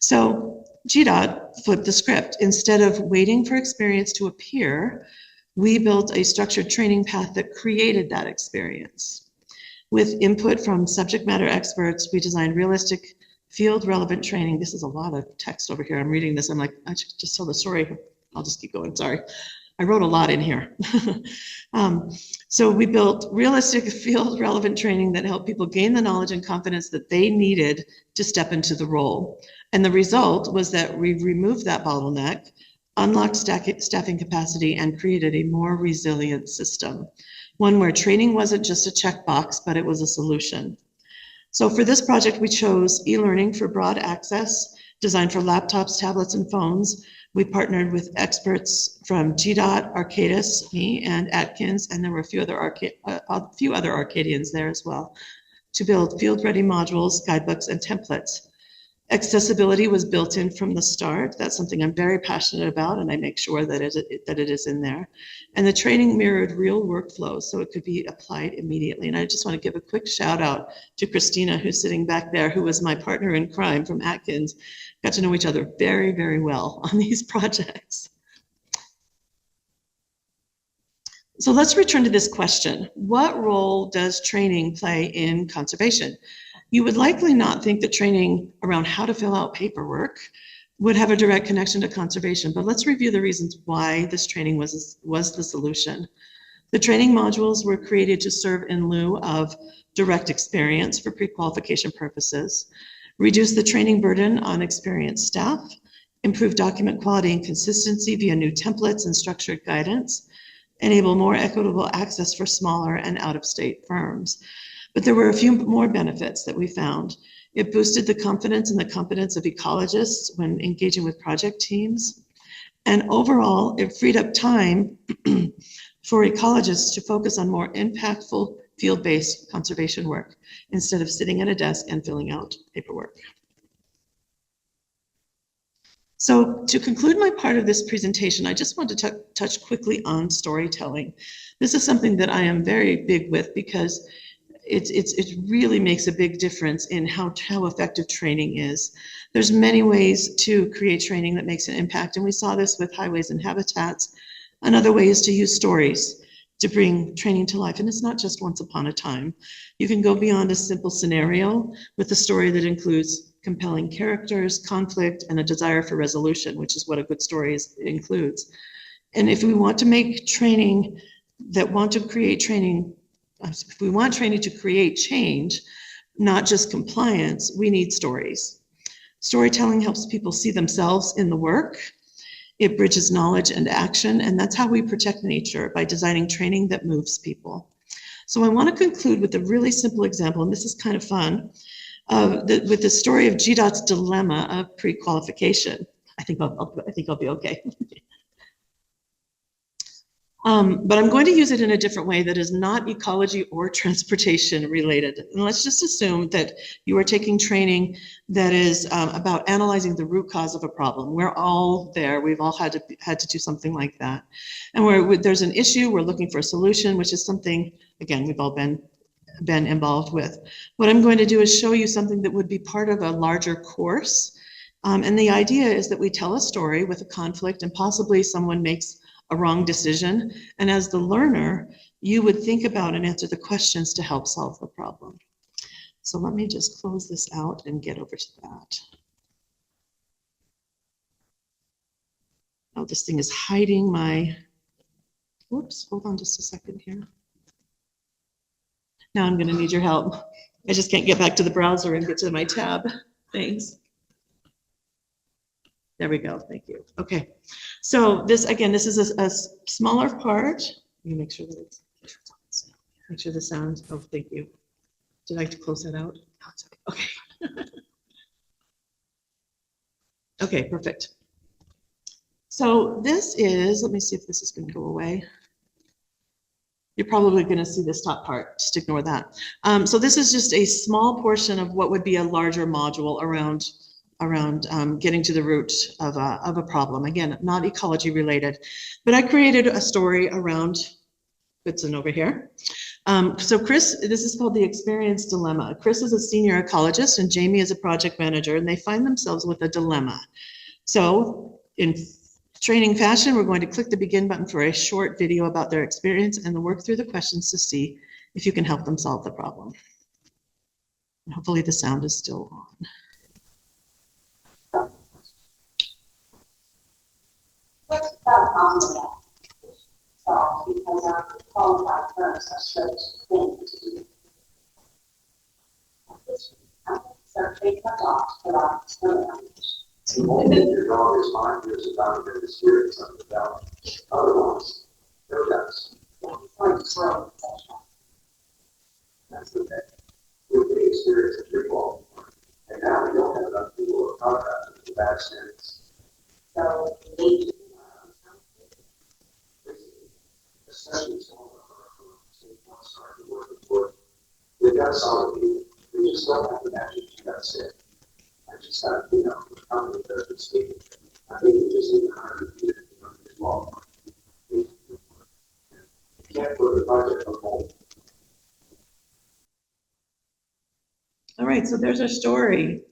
So GDOT flipped the script. Instead of waiting for experience to appear, we built a structured training path that created that experience. With input from subject matter experts, we designed realistic, field-relevant training. This is a lot of text over here. I'm reading this. I'm like, I should just tell the story. I'll just keep going. Sorry. I wrote a lot in here. So we built realistic, field-relevant training that helped people gain the knowledge and confidence that they needed to step into the role. And the result was that we removed that bottleneck, unlocked staffing capacity, and created a more resilient system. One where training wasn't just a checkbox, but it was a solution. So for this project, we chose e-learning for broad access, designed for laptops, tablets, and phones. We partnered with experts from GDOT, Arcadis, me, and Atkins, and there were a few other Arcadians there as well, to build field-ready modules, guidebooks, and templates. Accessibility was built in from the start. That's something I'm very passionate about, and I make sure that it is in there. And the training mirrored real workflows, so it could be applied immediately. And I just want to give a quick shout out to Christina, who's sitting back there, who was my partner in crime from Atkins. Got to know each other very, very well on these projects. So let's return to this question. What role does training play in conservation? You would likely not think that training around how to fill out paperwork would have a direct connection to conservation, but let's review the reasons why this training was the solution. The training modules were created to serve in lieu of direct experience for pre-qualification purposes, reduce the training burden on experienced staff, improve document quality and consistency via new templates and structured guidance, enable more equitable access for smaller and out-of-state firms. But there were a few more benefits that we found. It boosted the confidence and the competence of ecologists when engaging with project teams. And overall, it freed up time for ecologists to focus on more impactful field-based conservation work instead of sitting at a desk and filling out paperwork. So to conclude my part of this presentation, I just want to touch quickly on storytelling. This is something that I am very big with because it really makes a big difference in how effective training is. There's many ways to create training that makes an impact, and we saw this with highways and habitats. Another way is to use stories to bring training to life, and it's not just once upon a time. You can go beyond a simple scenario with a story that includes compelling characters, conflict, and a desire for resolution, which is what a good story includes. And if we want to make training if we want training to create change, not just compliance, we need stories. Storytelling helps people see themselves in the work. It bridges knowledge and action, and that's how we protect nature, by designing training that moves people. So I want to conclude with a really simple example, and this is kind of fun, with the story of GDOT's dilemma of pre-qualification. I think I'll be okay. But I'm going to use it in a different way that is not ecology or transportation related. And let's just assume that you are taking training that is about analyzing the root cause of a problem. We're all there. We've all had to do something like that. And where there's an issue, we're looking for a solution, which is something, again, we've all been involved with. What I'm going to do is show you something that would be part of a larger course. And the idea is that we tell a story with a conflict and possibly someone makes a wrong decision. And as the learner, you would think about and answer the questions to help solve the problem. So let me just close this out and get over to that. Oh, this thing is hiding my, whoops, hold on just a second here. Now I'm gonna need your help. I just can't get back to the browser and get to my tab. Thanks. There we go, thank you. Okay, so this, again, this is a smaller part. Let me make sure that it's, make sure the sound, oh, thank you. Did I have to close that out? No, it's okay. Okay, perfect. So this is, let me see if this is gonna go away. You're probably gonna see this top part, just ignore that. So this is just a small portion of what would be a larger module around getting to the root of a problem. Again, not ecology related, but I created a story around Goodson over here. So Chris, this is called the experience dilemma. Chris is a senior ecologist and Jamie is a project manager, and they find themselves with a dilemma. So in training fashion, we're going to click the begin button for a short video about their experience and then work through the questions to see if you can help them solve the problem. And hopefully the sound is still on. What's that problem? Because our qualified firms are such things to do. So they cut off without explanation. Your dog is 5 years about to get experience of the valley. Otherwise, no doubts. Like slow. That's the thing. With the experience of your dog, and now we don't have enough people or contractors with bad experience. So they do. Especially small firms who want to start to work with wood. We've got solid people. We just don't have the magic. You got to say. I just got, the company that doesn't speak. I think we just need to hire people to run this law. You can't put the budget on hold. All right, so there's our story.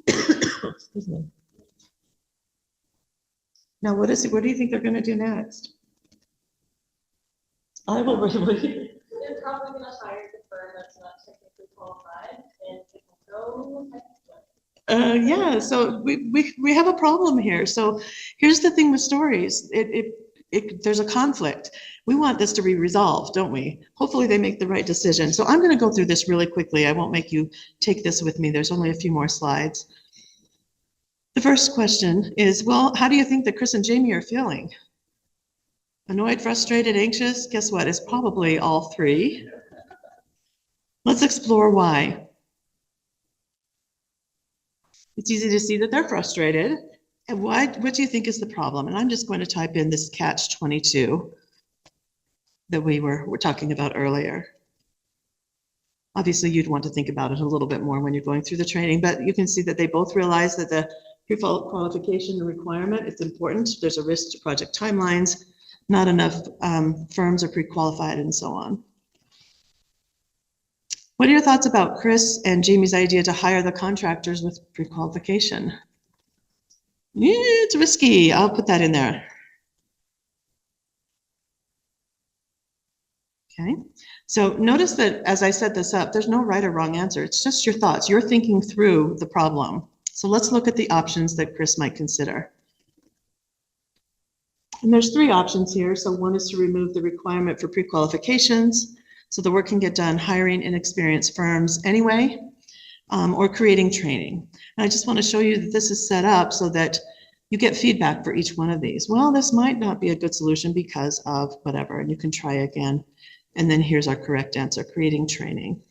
Excuse me. Now, what do you think they're going to do next? I will really. They're probably gonna hire the firm that's not technically qualified and it will go. Yeah, so we have a problem here. So here's the thing with stories. There's a conflict. We want this to be resolved, don't we? Hopefully they make the right decision. So I'm going to go through this really quickly. I won't make you take this with me. There's only a few more slides. The first question is, well, how do you think that Chris and Jamie are feeling? Annoyed, frustrated, anxious? Guess what? It's probably all three. Let's explore why. It's easy to see that they're frustrated. And what do you think is the problem? And I'm just going to type in this catch-22 that we were talking about earlier. Obviously, you'd want to think about it a little bit more when you're going through the training, but you can see that they both realize that the pre-qualification requirement is important. There's a risk to project timelines. Not enough firms are pre-qualified and so on. What are your thoughts about Chris and Jamie's idea to hire the contractors with pre-qualification? Yeah, it's risky. I'll put that in there. Okay, so notice that as I set this up, there's no right or wrong answer. It's just your thoughts. You're thinking through the problem. So let's look at the options that Chris might consider. And there's three options here. So one is to remove the requirement for pre-qualifications, so the work can get done hiring inexperienced firms anyway, or creating training. And I just want to show you that this is set up so that you get feedback for each one of these. Well, this might not be a good solution because of whatever, and you can try again. And then here's our correct answer, creating training.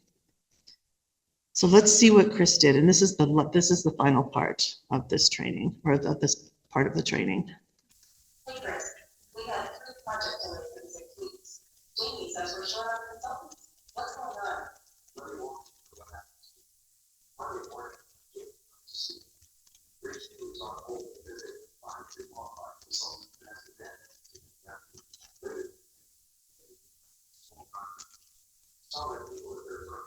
So let's see what Chris did. And this is the final part of this training, or of this part of the training. Hey Chris, we have 3 project delays in 6 weeks. Jamie says we're short on consultants. What's going on? What do you want? What happens? What do you want? To see. Rich teams on hold because they find too qualified consultants. That's the bad. Solid people are very good.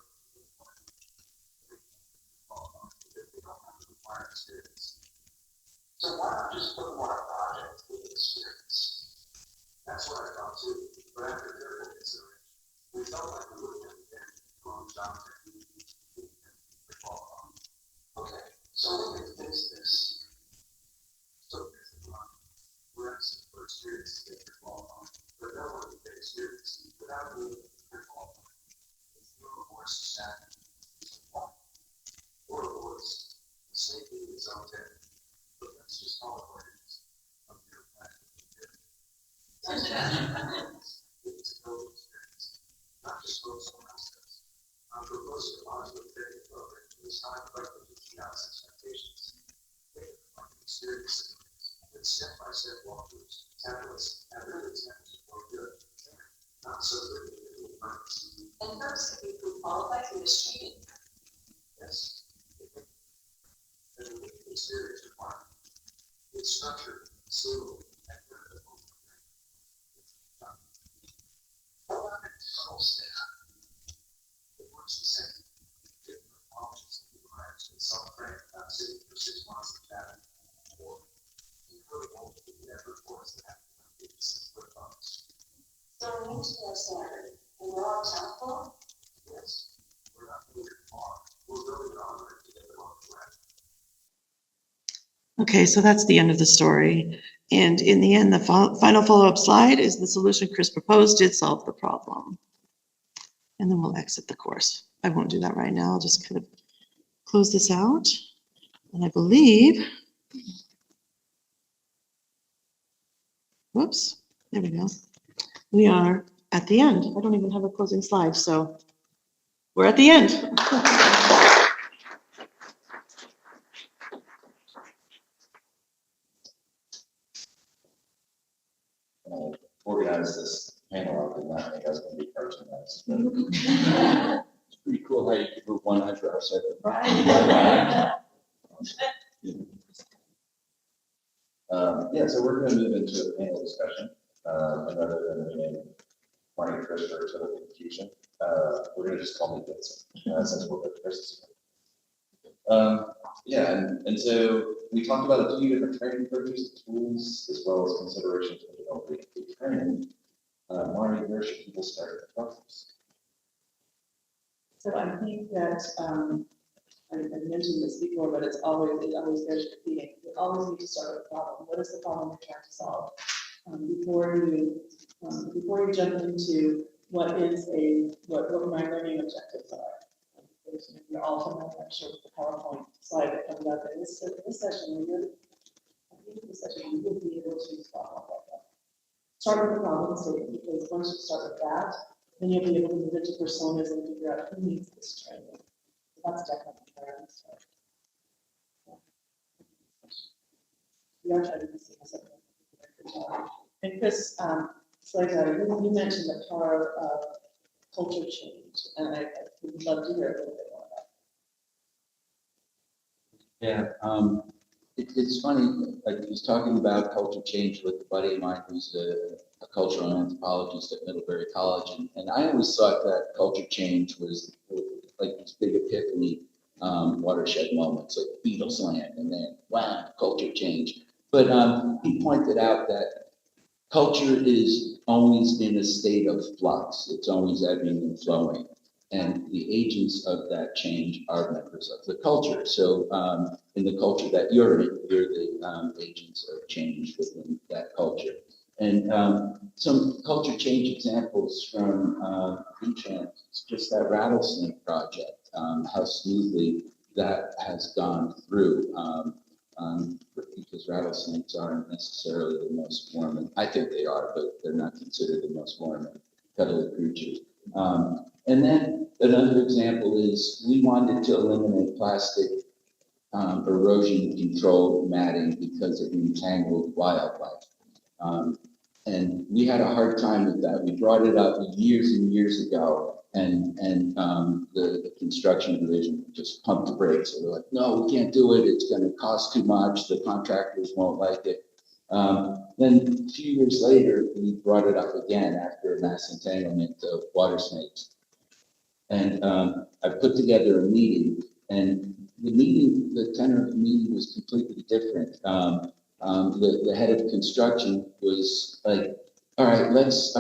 They don't have the required experience. So why not just put them on a project with experience? That's what I thought too. But after careful consideration, we felt like we would have been going down there. Okay, so we can fix this. So here's the problem. We're asking for experience to get your qualified, but no one can get experience without being qualified. It's the force of staff. Or of course, the safety is out there. But that's just all it is. Up here, it's a total experience, not just what someone else does. I'm proposing a modular training program to design correctly to meet expectations. They have experience with step-by-step walkthroughs, templates, and other examples of good, not so good individual firms. And firms can be pre-qualified through this training. Yes. And the experience requirement. It's structured, stable, and critical. All staff to our standard, and we're all acceptable. Yes, we're not moving far. We're really not ready to get it on the track. Okay, so that's the end of the story. And in the end, the final follow-up slide is the solution Chris proposed did solve the problem. And then we'll exit the course. I won't do that right now. I'll just kind of close this out. And I believe, whoops, there we go. We are at the end. I don't even have a closing slide, so we're at the end. Organize this panel, I did not think I was going to be personalized. It's pretty cool how you can move one eyebrow. So Yeah, so we're going to move into a panel discussion, and rather than doing Marni Chris for total confusion, we're going to just call me Goodson, since we're with Chris. Yeah, and so we talked about a few different training approaches, tools, as well as considerations for developing a training. Marni, where should people start the process? So I think that, I mentioned this before, but it always bears repeating. You always need to start with a problem. What is the problem you're trying to solve? Before you jump into what my learning objectives are. You're all familiar, I'm sure, with the PowerPoint slide that comes up in this session. We will be able to talk about that. Start with the problem statement, because once you start with that, then you'll be able to move into personas and figure out who needs this training. So that's definitely where I'm starting. We are trying to do something. And Chris, Slesar, you mentioned the power of culture change, and I would love to hear a little bit more about yeah, it's funny. I was talking about culture change with a buddy of mine who's a cultural anthropologist at Middlebury College, and I always thought that culture change was like this big epiphany watershed moments, like Beatles land, and then wow, culture change. But he pointed out that culture is always in a state of flux. It's always ebbing and flowing. And the agents of that change are members of the culture. So in the culture that you're in, you're the agents of change within that culture. And some culture change examples from VTrans, it's just that rattlesnake project, how smoothly that has gone through. Because rattlesnakes aren't necessarily the most warm, and I think they are, but they're not considered the most warm and cuddly creatures. And then another example is we wanted to eliminate plastic erosion control matting because it entangled wildlife. And we had a hard time with that. We brought it up years and years ago, and the construction division just pumped the brakes. So they're like, no, we can't do it. It's going to cost too much. The contractors won't like it. Then a few years later, we brought it up again after a mass entanglement of water snakes. And I put together a meeting, and the tenor of the meeting was completely different. The head of construction was like, all right, let's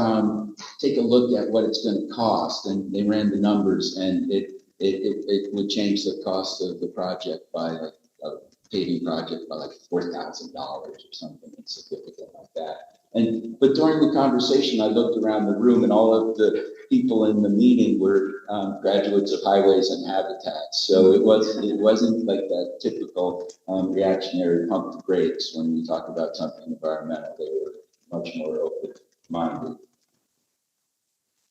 take a look at what it's going to cost. And they ran the numbers, and it would change the cost of the project by like a paving project by like $4,000 or something insignificant like that. But during the conversation, I looked around the room, and all of the people in the meeting were graduates of highways and habitats. So it wasn't like that typical reactionary pump the brakes when we talk about something environmental. They were much more open-minded.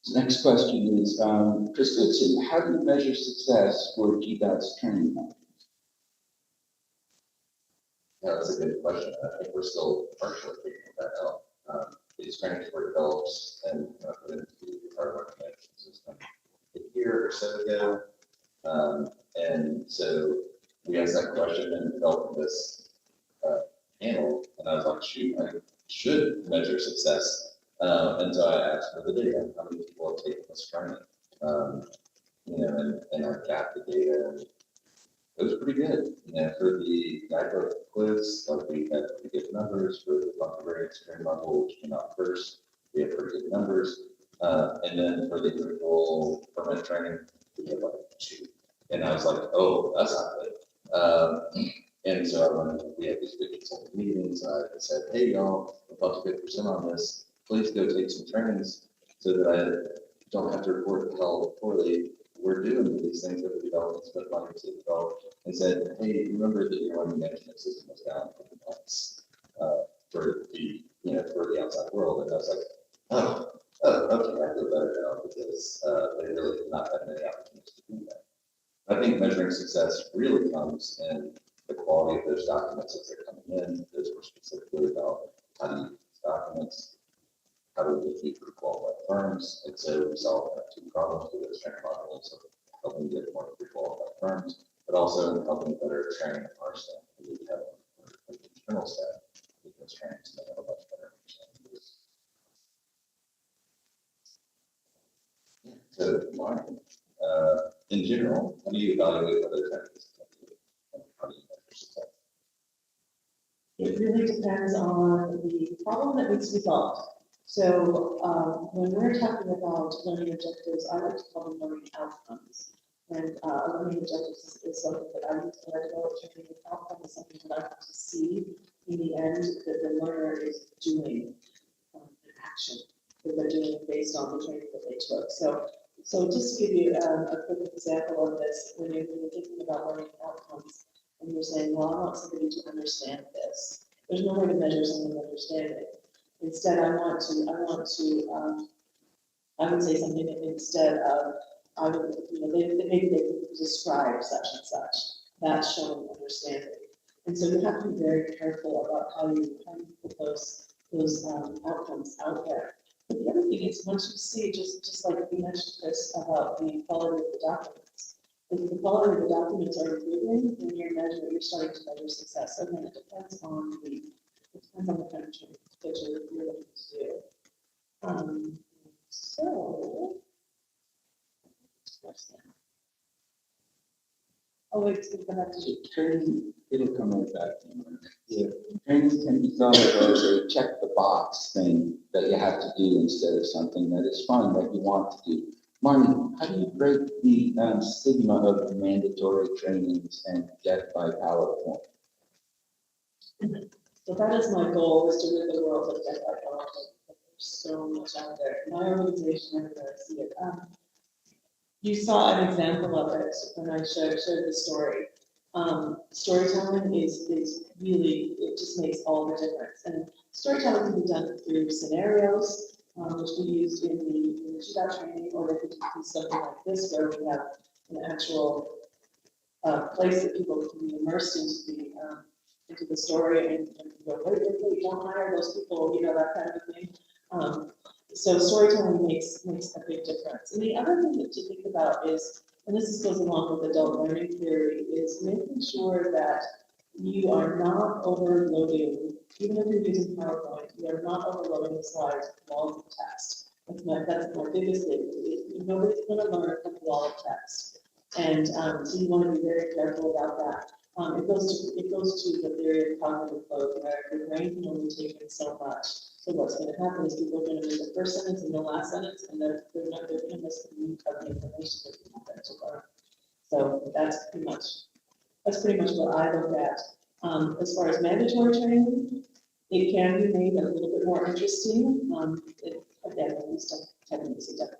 So next question is, Chris Goodson, how do you measure success for GDOT's training methods? Yeah, that's a good question. I think we're still partially figuring that out. These trainings were developed and put into the hardware management system a year or so ago. And so we asked that question and developed this panel, and I was like, shoot, I should measure success. And so I asked for the data, how many people have taken this training? And I got the data, and it was pretty good. For the guidebook quiz, like we had pretty good numbers. For the bucket rate training level, which came out first, we had pretty good numbers. And then for the individual permit training, we had like 2. And I was like, oh, that's not good. And so I went, we had these big consulting meetings, and I said, hey, y'all, I'm about to 50% on this. Please go take some trainings so that I don't have to report how poorly we're doing these things that we developed, spent money to develop, and said, hey, remember that your learning management system was down for the months for the, for the outside world. And I was like, oh, okay, I feel better now because they really did not have many opportunities to do that. I think measuring success really comes in the quality of those documents as they're coming in. Those were specifically about how do you use documents, how do we get for qualified firms. And so we solved 2 problems with those training modules of helping get more pre-qualified firms, but also helping better train our staff. We have our internal staff with those trainings to have a much better understanding of this. So, Marni, in general, how do you evaluate other trainings? How do you measure success? It really depends on the problem that needs to be solved. So when we're talking about learning objectives, I like to call them learning outcomes. And learning objectives is something that I use when I develop training. An outcome is something that I want to see in the end that the learner is doing an action that they're doing based on the training that they took. So just to give you a quick example of this, when you're thinking about learning outcomes, and you're saying, well, I want somebody to understand this. There's no way to measure someone's understanding. Instead, I would say something that instead of, I would, maybe they could describe such and such. That's showing understanding. And so you have to be very careful about how you put those outcomes out there. But the other thing is, once you see, just like you mentioned, Chris, about the quality of the documents. If the quality of the documents are improving, then you're starting to measure success. Again, it depends on the kind of training that you're looking to do. Oh, wait, it's gonna have to do. Training, it'll come right back to you. Yeah. Trainings can be thought of as a check the box thing that you have to do instead of something that is fun that you want to do. Marni, how do you break the stigma of mandatory trainings and death by PowerPoint? So that is my goal, is to rid the world of death by PowerPoint. There's so much out there. My organization, everywhere I see it. You saw an example of it when I shared the story. Storytelling is really, it just makes all the difference. And storytelling can be done through scenarios, which we used in the GDOT training, or they could do something like this, where we have an actual place that people can be immersed into the story and go, wait, don't hire those people, that kind of thing. So storytelling makes a big difference. And the other thing that to think about is, and this goes along with adult learning theory, is making sure that you are not overloading, even if you're using PowerPoint, you are not overloading the slides with walls of text. That's my biggest thing. Nobody's going to learn from a wall of text. And so you want to be very careful about that. It goes to the theory of cognitive load, where your brain can only take in so much. So what's going to happen is people are going to read the first sentence and the last sentence, and they're going to miss the meat of the information that you want them to learn. So that's pretty much what I look at. As far as mandatory training, it can be made a little bit more interesting. Again, at least 10 minutes a day.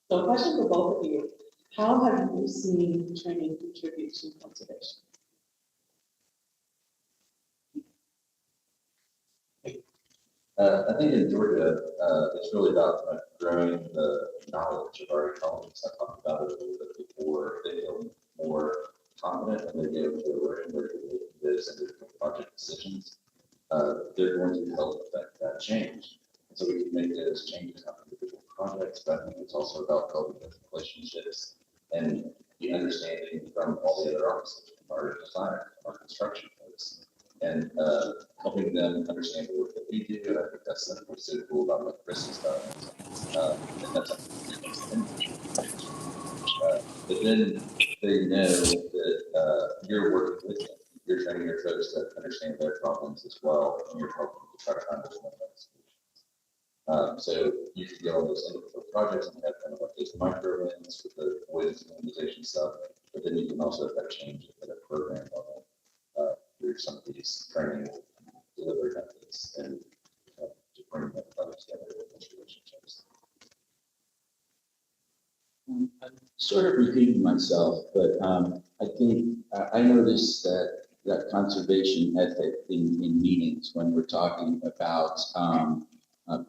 So a question for both of you. How have you seen training contribute to conservation? I think in Georgia, it's really about growing the knowledge of our ecologists. I talked about it a little bit before. They feel more confident when they go into a room where they're making this and they're making project decisions. They're going to help affect that change. And so we can make those changes on individual projects, but I think it's also about building those relationships and the understanding from all the other offices, from our design, our construction folks, and helping them understand the work that we do. And I think that's something what's so cool about what Chris has done. And that's but then they know that you're working with them. You're training your folks to understand their problems as well, and you're helping to try to find those solutions. So you could go on those individual projects and have kind of like these micro wins with the waste minimization stuff, but then you can also have change at a program level through some of these training delivery methods and to bring that product together with those relationships. I'm sort of repeating myself, but I think I noticed that conservation ethic in meetings when we're talking about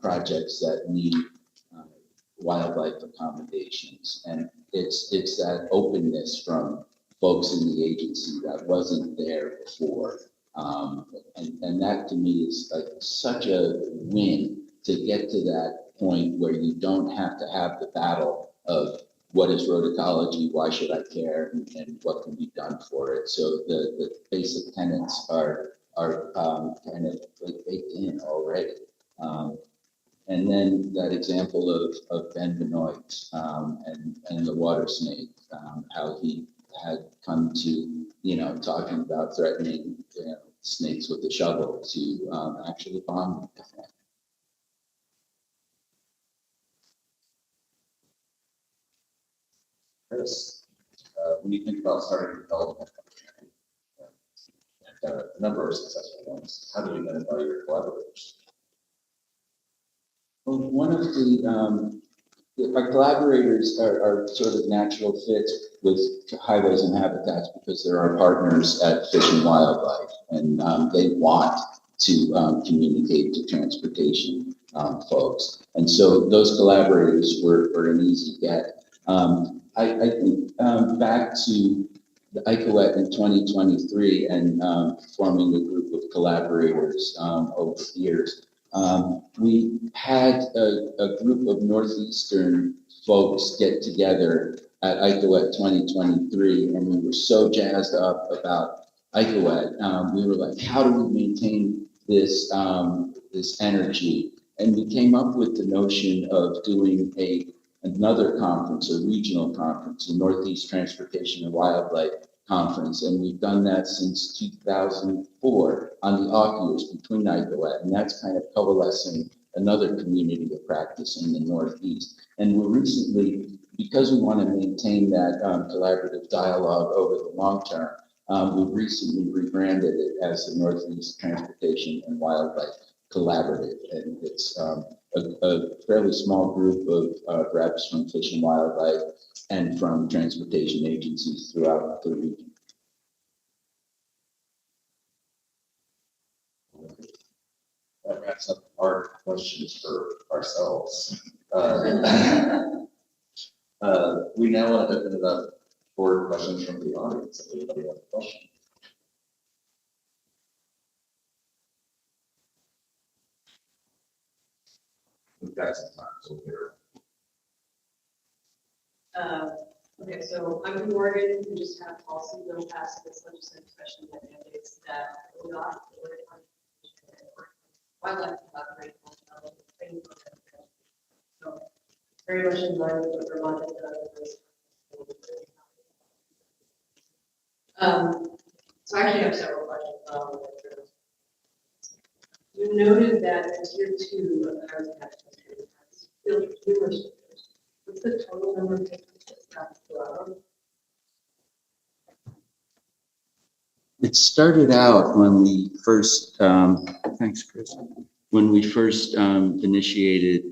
projects that need wildlife accommodations, and it's that openness from folks in the agency that wasn't there before, and that to me is like such a win to get to that point where you don't have to have the battle of what is road ecology, why should I care, and what can be done for it. So the basic tenets are kind of like baked in already. And then that example of Ben Benoit and the water snake, how he had come to, talking about threatening snakes with a shovel to actually bomb them. Chris, when you think about starting development, a number of successful ones, how do you identify your collaborators? Well, one of our collaborators are sort of natural fits with highways and habitats because they're our partners at Fish and Wildlife, and they want to communicate to transportation folks. And so those collaborators were an easy get. I think back to the ICOET in 2023 and forming a group of collaborators over the years. We had a group of Northeastern folks get together at ICOET 2023, and we were so jazzed up about ICOET. We were like, how do we maintain this energy? And we came up with the notion of doing another conference, a regional conference, the Northeast Transportation and Wildlife Conference, and we've done that since 2004 on the off years between ICOET, and that's kind of coalescing another community of practice in the Northeast. And we're recently, because we want to maintain that collaborative dialogue over the long term, we've recently rebranded it as the Northeast Transportation and Wildlife Collaborative, and it's a fairly small group of reps from Fish and Wildlife and from transportation agencies throughout the region. That wraps up our questions for ourselves. We now want to open it up for questions from the audience. If anybody has a question. We've got some time, so we're. Okay, so I'm from Oregon. We just have policy bill passed this legislative session that mandates that wildlife collaboration. So very much in line with what Vermont has done. So I actually have several questions. You noted that the tier 2 of the housing activity has built numerous. What's the total number of people that's got to It started out when we first, thanks, Chris. When we first initiated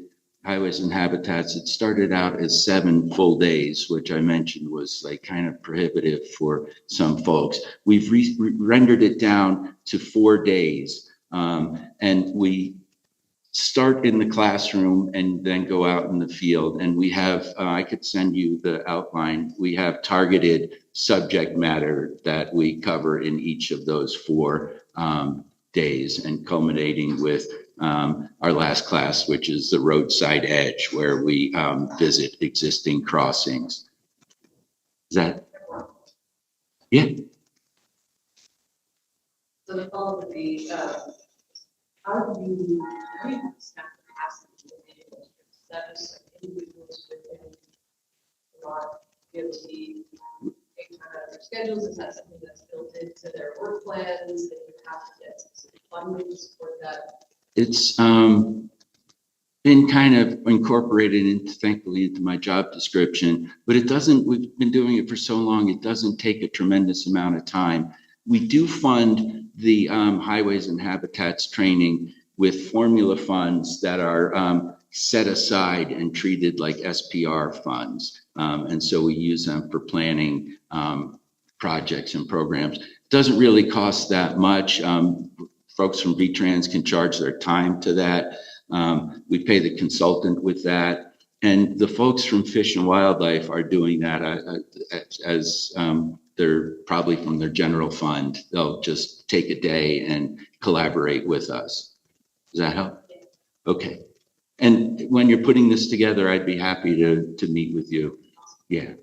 Highways and Habitats, it started out as 7 full days, which I mentioned was like kind of prohibitive for some folks. We've rendered it down to 4 days, and we start in the classroom and then go out in the field. And we have, I could send you the outline. We have targeted subject matter that we cover in each of those 4 days, and culminating with our last class, which is the roadside edge, where we visit existing crossings. Is that? Yeah. So the follow would be, how do you have staff capacity to that is individuals within our DOT take time out of their schedules? Is that something that's built into their work plans that you have to get specific funding to support that? It's been kind of incorporated into, thankfully, into my job description, but it doesn't, we've been doing it for so long, it doesn't take a tremendous amount of time. We do fund the highways and habitats training with formula funds that are set aside and treated like SPR funds. And so we use them for planning projects and programs. Doesn't really cost that much. Folks from V-Trans can charge their time to that. We pay the consultant with that. And the folks from Fish and Wildlife are doing that as they're probably from their general fund. They'll just take a day and collaborate with us. Does that help? Okay. And when you're putting this together, I'd be happy to meet with you. Yeah.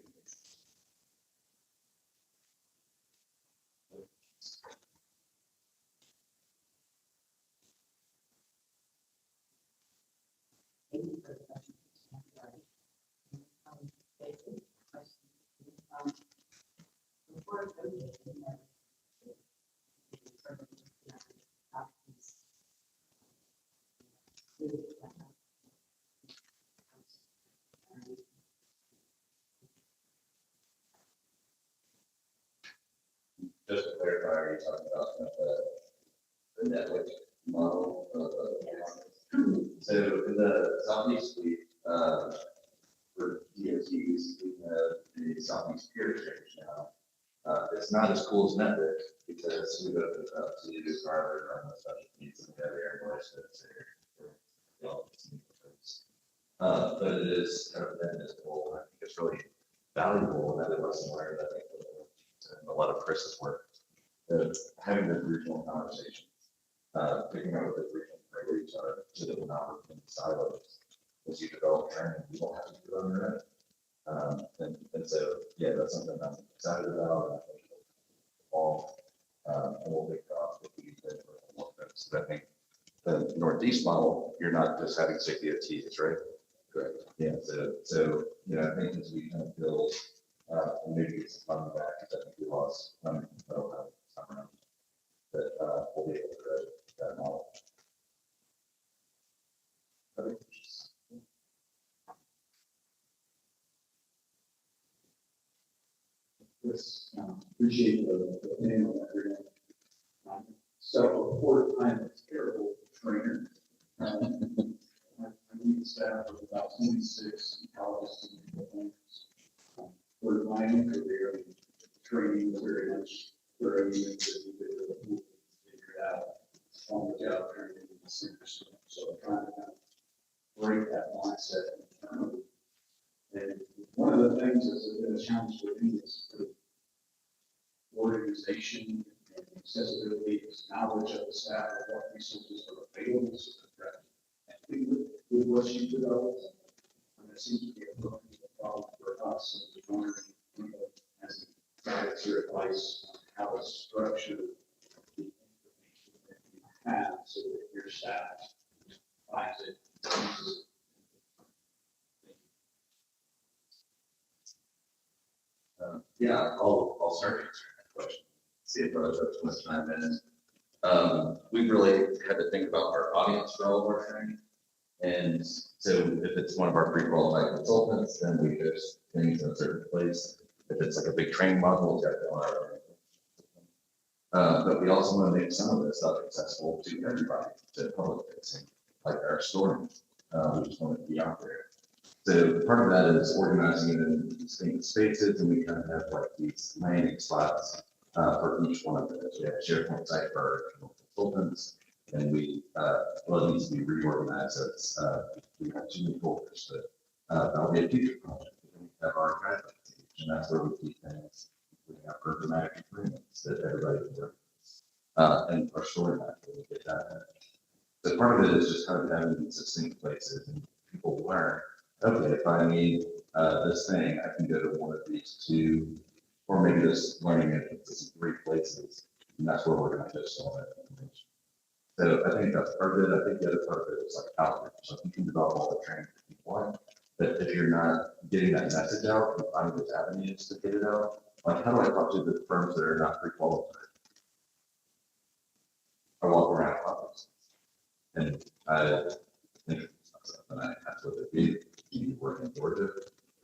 Just to clarify, are you talking about the network model? So in the southeast, for DOTs, we have the southeast peer exchange now. It's not as cool as network because we opened it up to our special needs and the other areas but it is kind of invisible. I think it's really valuable and that it wasn't learned. I think a lot of Chris's work, having the regional conversations, figuring out what the regional priorities are so that we're not working in silos. As you develop training, you don't have to do it on your own. And so, yeah, that's something I'm excited about. And I think all we'll make off if we do it for more folks. But I think the Northeast model, you're not just having 6 DOTs, right? Correct. Yeah. So I think as we kind of build, and maybe get some funding back because I think we lost funding from federal government, but we'll be able to grow that model. Okay. Yes, appreciate the name of that. Self-report, I'm a terrible trainer. I need staff of about 26 ecologists and planners. For my own career, training was very much where I needed to figure it out on the job training in the center. So I'm trying to kind of break that mindset internally. And one of the things that's been a challenge for me is the organization and accessibility is knowledge of the staff of what resources are available. So I think with what you developed, and it seems to be a problem for us as a learner, as guidance or advice on how to structure the information that you have so that your staff finds it. Yeah, I'll start answering that question. See if others have too much time in it. We've really had to think about our audience for all of our training. And so if it's one of our pre-qualified consultants, then we just things in a certain place. If it's like a big training module, it's got to go on our own. But we also want to make some of this stuff accessible to everybody, to public facing, like our story. We just want it to be out there. So part of that is organizing it in distinct spaces, and we kind of have like these landing spots for each one of those. We have a SharePoint site for our consultants, and we well, it needs to be reorganized. So it's we have too many folders, but that'll be a future project. We have our guidelines page, and that's where we keep things. We have programmatic agreements that everybody can work with, and our story map. We get that. So part of it is just kind of having these distinct places, and people learn. Okay, if I need this thing, I can go to one of these 2, or maybe this learning is 3 places, and that's where we're going to host all that information. So I think that's part of it. I think the other part of it is like outreach. So you can develop all the training that you want, but if you're not getting that message out, and finding those avenues to get it out, like how do I talk to the firms that are not pre-qualified? I walk around office, and I introduce myself. and that's what they'd be working towards it.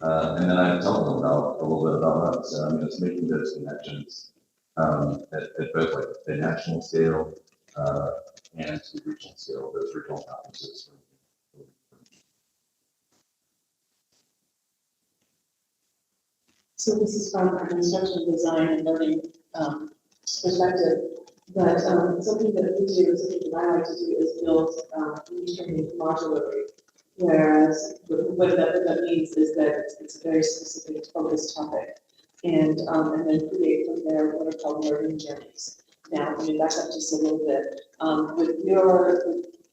And then I tell them about a little bit about us. So I mean, it's making those connections at both like the national scale and to the regional scale, those regional conferences. So this is from an instructional design and learning perspective, but something that we do, something that I like to do is build training modularly. Whereas what that means is that it's a very specific focused topic, and then create from there what are called learning journeys. Now, let me back up just a little bit.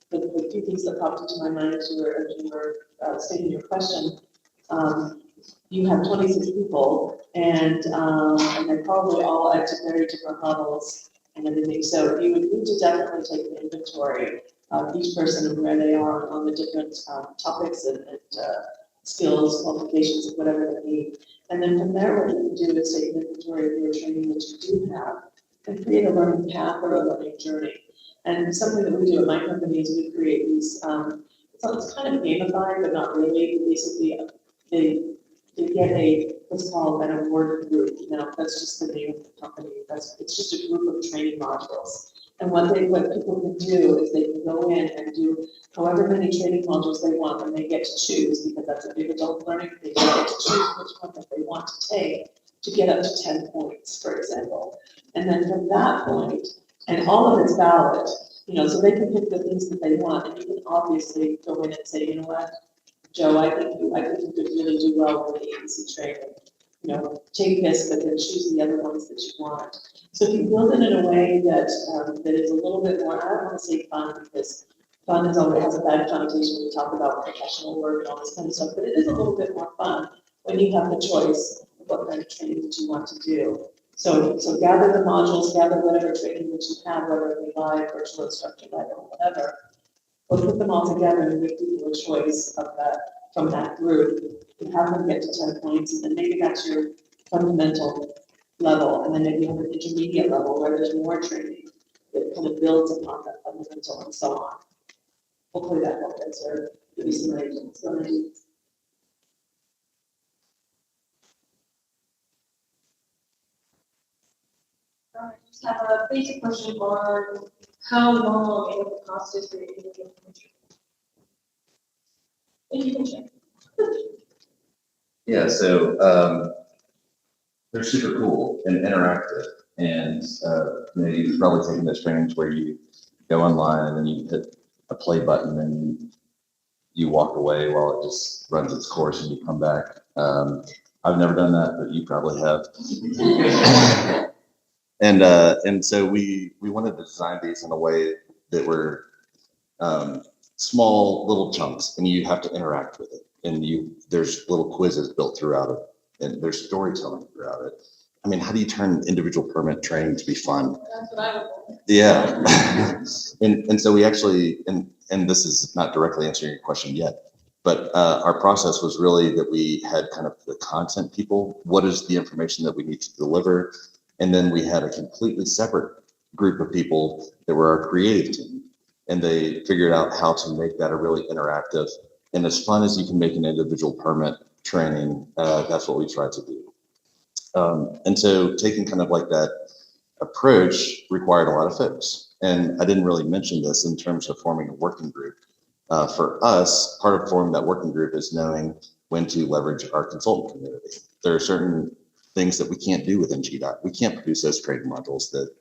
The few things that popped into my mind as you were stating your question. You have 26 people, and they're probably all at very different levels and everything. So you would need to definitely take an inventory of each person and where they are on the different topics and skills, qualifications, and whatever they need. And then from there, what you can do is take an inventory of your training that you do have and create a learning path or a learning journey. And something that we do at my company is we create these, it's kind of gamified, but not really. Basically, they get what's called an award group. Now, that's just the name of the company. It's just a group of training modules. And what people can do is they can go in and do however many training modules they want, and they get to choose, because that's a big adult learning, they get to choose which one that they want to take to get up to 10 points, for example. And then from that point, and all of it's valid, so they can pick the things that they want, and you can obviously go in and say, you know what, Joe, I think you could really do well with the ABC training. Take this, but then choose the other ones that you want. So if you build it in a way that is a little bit more, I don't want to say fun, because fun always has a bad connotation when we talk about professional work and all this kind of stuff, but it is a little bit more fun when you have the choice of what kind of training that you want to do. So gather the modules, gather whatever training that you have, whether it be live, virtual, instructor, live, or whatever. We'll put them all together and give people a choice of that from that group. You have them get to 10 points, and then maybe that's your fundamental level, and then maybe you have an intermediate level where there's more training that kind of builds upon that fundamental and so on. Hopefully that will answer, give you some ideas. I just have a basic question on how long and what the cost is for your individual country. If you can check. Yeah, so they're super cool and interactive, and you've probably taken those trainings where you go online and you hit a play button and you walk away while it just runs its course and you come back. I've never done that, but you probably have. And so we wanted to design these in a way that were small little chunks, and you have to interact with it. And there's little quizzes built throughout it, and there's storytelling throughout it. I mean, how do you turn individual permit training to be fun? That's what I would want. Yeah. and so we actually, and this is not directly answering your question yet, but our process was really that we had kind of the content people. What is the information that we need to deliver? And then we had a completely separate group of people that were our creative team. And they figured out how to make that a really interactive and as fun as you can make an individual permit training. That's what we tried to do. And so taking kind of like that approach required a lot of folks. And I didn't really mention this in terms of forming a working group. For us, part of forming that working group is knowing when to leverage our consultant community. There are certain things that we can't do within GDOT. We can't produce those training modules that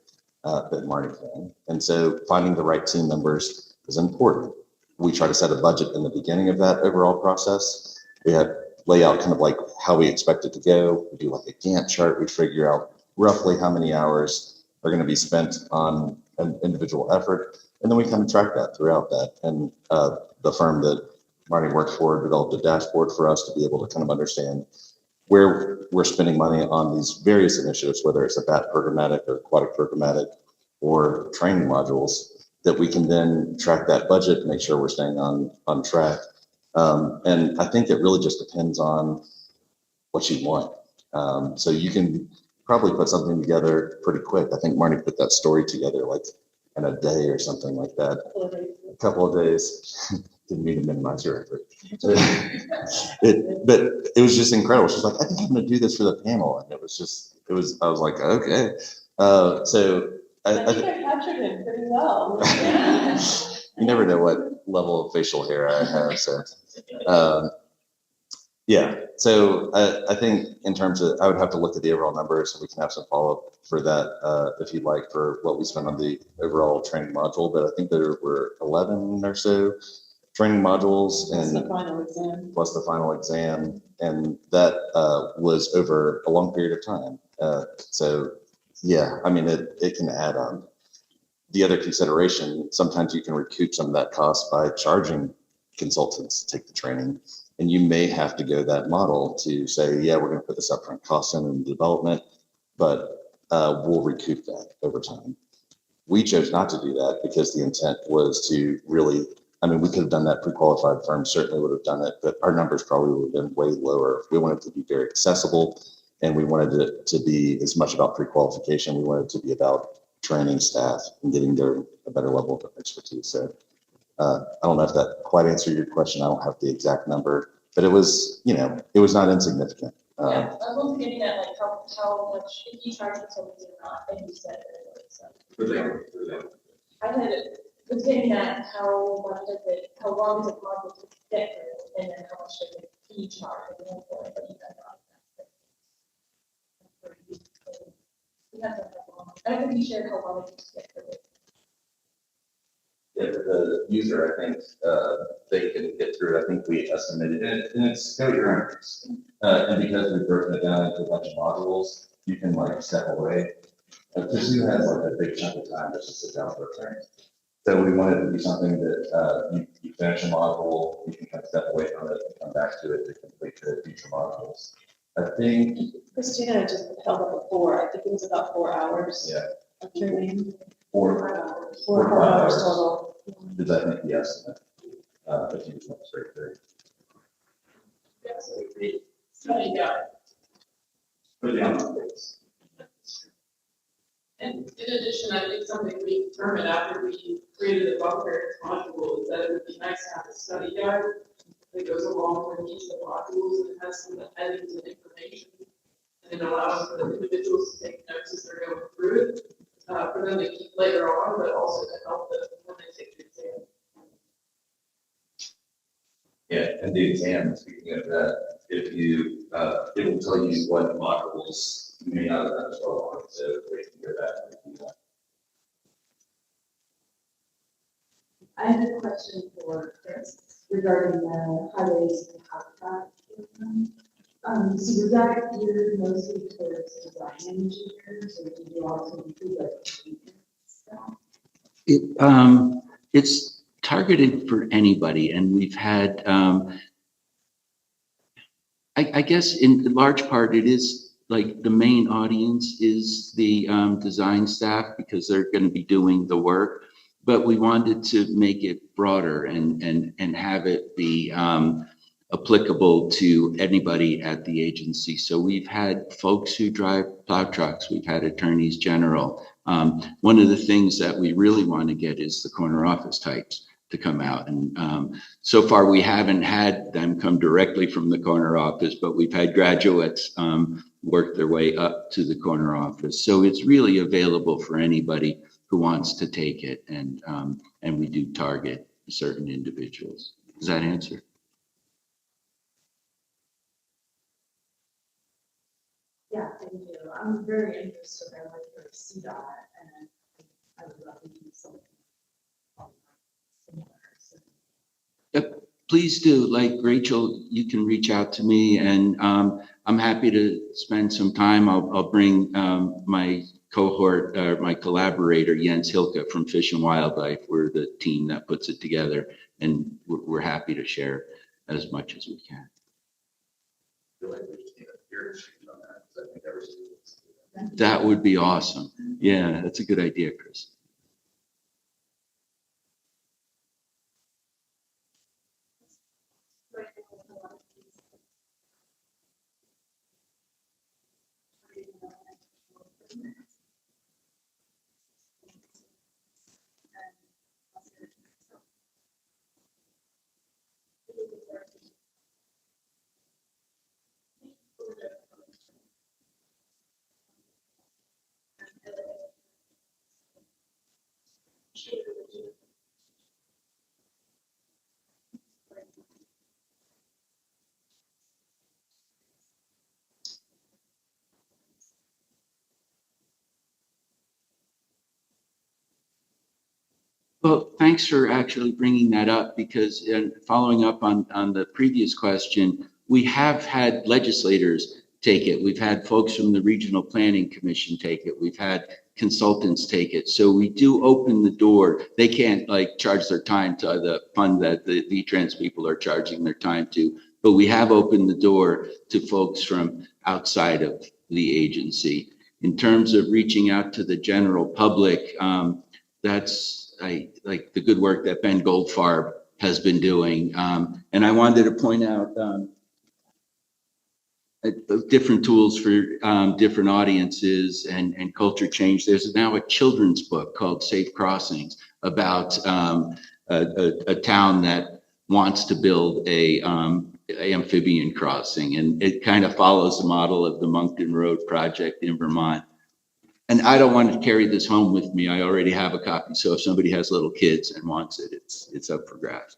Marni can. And so finding the right team members is important. We try to set a budget in the beginning of that overall process. We lay out kind of like how we expect it to go. We do like a Gantt chart. We figure out roughly how many hours are going to be spent on an individual effort. And then we kind of track that throughout that. And the firm that Marni worked for developed a dashboard for us to be able to kind of understand where we're spending money on these various initiatives, whether it's a BAT programmatic or aquatic programmatic or training modules, that we can then track that budget and make sure we're staying on track. And I think it really just depends on what you want. So you can probably put something together pretty quick. I think Marni put that story together like in a day or something like that. A couple of days. Didn't mean to minimize your effort. But it was just incredible. She's like, I think I'm going to do this for the panel. And I was like, okay. So I think I captured him pretty well. you never know what level of facial hair I have. So, yeah. So I think in terms of, I would have to look at the overall numbers so we can have some follow-up for that if you'd like, for what we spent on the overall training module. But I think there were 11 or so training modules That's and the final exam. plus the final exam. And that was over a long period of time. So yeah, I mean, it can add on. The other consideration, sometimes you can recoup some of that cost by charging consultants to take the training. And you may have to go that model to say, yeah, we're going to put this upfront cost in development, but we'll recoup that over time. We chose not to do that because the intent was to really, I mean, we could have done that, pre-qualified firms certainly would have done it, but our numbers probably would have been way lower. We wanted it to be very accessible, and we wanted it to be as much about pre-qualification. We wanted it to be about training staff and getting their a better level of expertise. So I don't know if that quite answered your question. I don't have the exact number, but it was, it was not insignificant. Yeah, I was getting at like how much, if you charge consultants or not, and you said it was. So. For them. I was getting at how long does it cost to get through, and then how much does it fee charge, and then for it, but you guys I think you shared how long it takes to get through it. Yeah, the user, I think they can get through it. I think we estimated it, and it's go your own pace. And because we've broken it down into a bunch of modules, you can like step away. Because who has like a big chunk of time just to sit down for a training? So we wanted it to be something that you finish a module, you can kind of step away from it and come back to it to complete the future modules. I think. Christina just held up a 4. I think it was about 4 hours. Yeah. Of training. 4 hours. 4 4 hours hours total. Does that make the estimate? If you went straight through. Yes, it would be study guide. Put it down on this. And in addition, I think something we determined after we created the buffer module is that it would be nice to have a study guide that goes along with each of the modules and has some headings and information. And it allows for the individuals to take notes as they're going through it, for them to keep later on, but also to help them when they take the exam. Yeah, and the exam, speaking of that, if you, it will tell you what modules you may not have done as well, so we can go back and do that. I have a question for Chris regarding the highways and habitat. So was that geared mostly towards design engineers, or did you also include like stuff? It's targeted for anybody, and we've had, I guess in large part, it is like the main audience is the design staff because they're going to be doing the work, but we wanted to make it broader and have it be applicable to anybody at the agency. So we've had folks who drive plow trucks, we've had attorneys general. One of the things that we really want to get is the corner office types to come out. And so far we haven't had them come directly from the corner office, but we've had graduates work their way up to the corner office. So it's really available for anybody who wants to take it. And we do target certain individuals. Does that answer? Yeah, thank you. I'm very interested. I like to see that, and I would love to do something similar. So. Yep, please do. Like Rachel, you can reach out to me, and I'm happy to spend some time. I'll bring my cohort, my collaborator, Jens Hilke from Fish and Wildlife. We're the team that puts it together, and we're happy to share as much as we can. I feel like we just need a peer exchange on that, because I think everything. That would be awesome. Yeah, that's a good idea, Chris. Well, thanks for actually bringing that up because following up on the previous question, we have had legislators take it. We've had folks from the Regional Planning Commission take it. We've had consultants take it. So we do open the door. They can't like charge their time to the fund that the V-Trans people are charging their time to, but we have opened the door to folks from outside of the agency. In terms of reaching out to the general public, that's I like the good work that Ben Goldfarb has been doing. And I wanted to point out different tools for different audiences and culture change. There's now a children's book called Safe Crossings about a town that wants to build a amphibian crossing, and it kind of follows the model of the Moncton Road project in Vermont. And I don't want to carry this home with me. I already have a copy. So if somebody has little kids and wants it, it's up for grabs.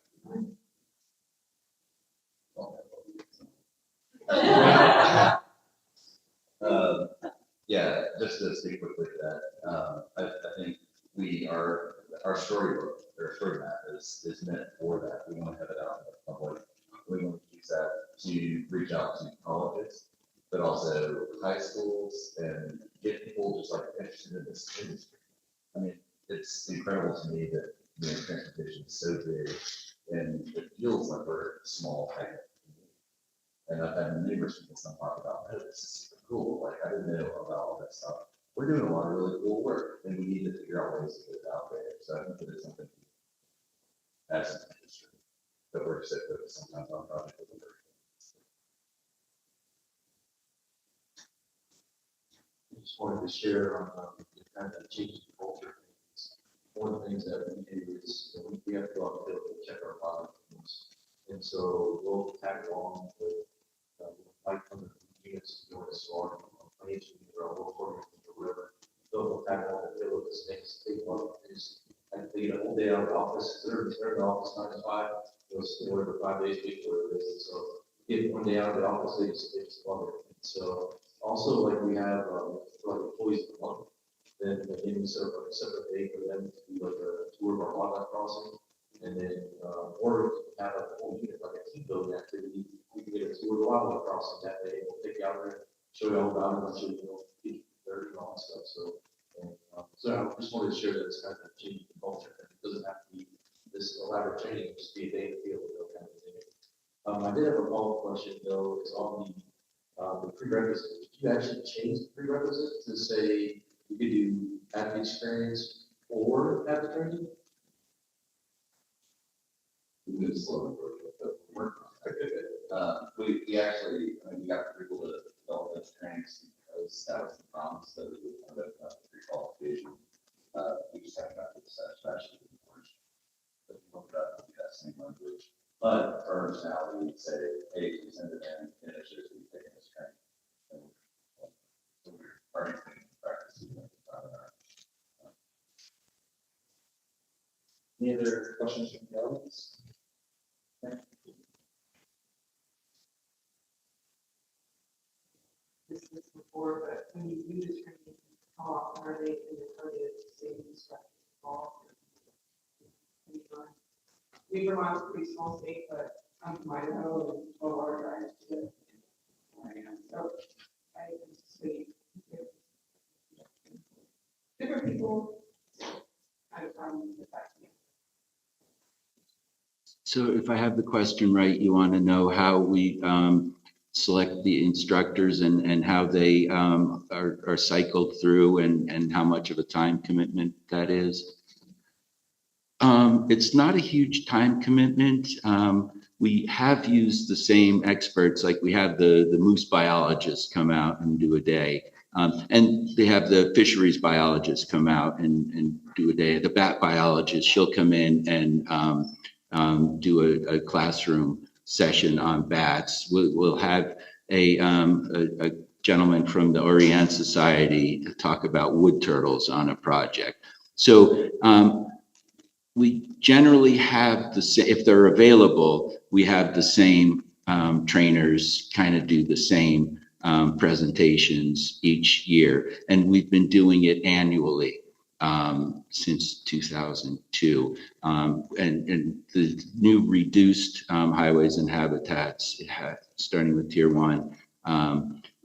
Yeah, just to speak quickly to that, I think our storybook, or story map is meant for that. We want to have it out in the public. We want to use that to reach out to colleges, but also high schools, and get people just like interested in this industry. I mean, it's incredible to me that transportation is so big, and it feels like we're small. And I've had numerous people talk about, oh, this is super cool. Like, I didn't know about all that stuff. We're doing a lot of really cool work, and we need to figure out ways to get it out there. So I think that it's something as an industry that we're so focused sometimes on project. I just wanted to share on the kind of changing culture. One of the things that we do is we have to go out there and check our products. And so we'll tag along with like from the units doing a SWAT, financial we'll program the river. So we'll tag along and deal with this next big one is like they get a whole day out of the office. They're in the office 9 to 5. Those whatever 5 days a week, whatever it is. And so get one day out of the office, they just love it. And so also like we have like employees of the month, then maybe set up a separate day for them to do like a tour of our wildlife crossing. And then, or have a whole unit, like a team building activity, we can get a tour of the wildlife crossing that day, we'll take you out there, show you all about it, and show you, get dirt and all that stuff, so. And, so I just wanted to share that it's kind of changing the culture, and it doesn't have to be this elaborate training, just be a day in the field, kind of thing. I did have a follow-up question though, it's on the prerequisites. Did you actually change the prerequisite to say you could do have the experience or have the training? We actually, I mean, we got people to develop those trainings because that was the promise that we would kind of open up the pre-qualification. We just haven't got to the satisfaction of the course. But we hope that we that same language. But firms now, we say, hey, please send it in, finish it, we've taken this training. So we're already practicing. Any other questions from the audience? This is before, but when you do the training, how often are they in the target same instructors involved? Vermont's a pretty small state, but I'm from Idaho and 12 hour drive to get where I am. So I anticipate different people have a problem with that. So if I have the question right, you want to know how we select the instructors and how they are cycled through and how much of a time commitment that is. It's not a huge time commitment. We have used the same experts, like we have the moose biologists come out and do a day. And they have the fisheries biologists come out and do a day. The bat biologist, she'll come in and do a classroom session on bats. We'll have a gentleman from the Orient Society talk about wood turtles on a project. So we generally have the same, if they're available, we have the same trainers kind of do the same presentations each year. And we've been doing it annually. since 2002. And the new reduced highways and habitats, starting with tier 1,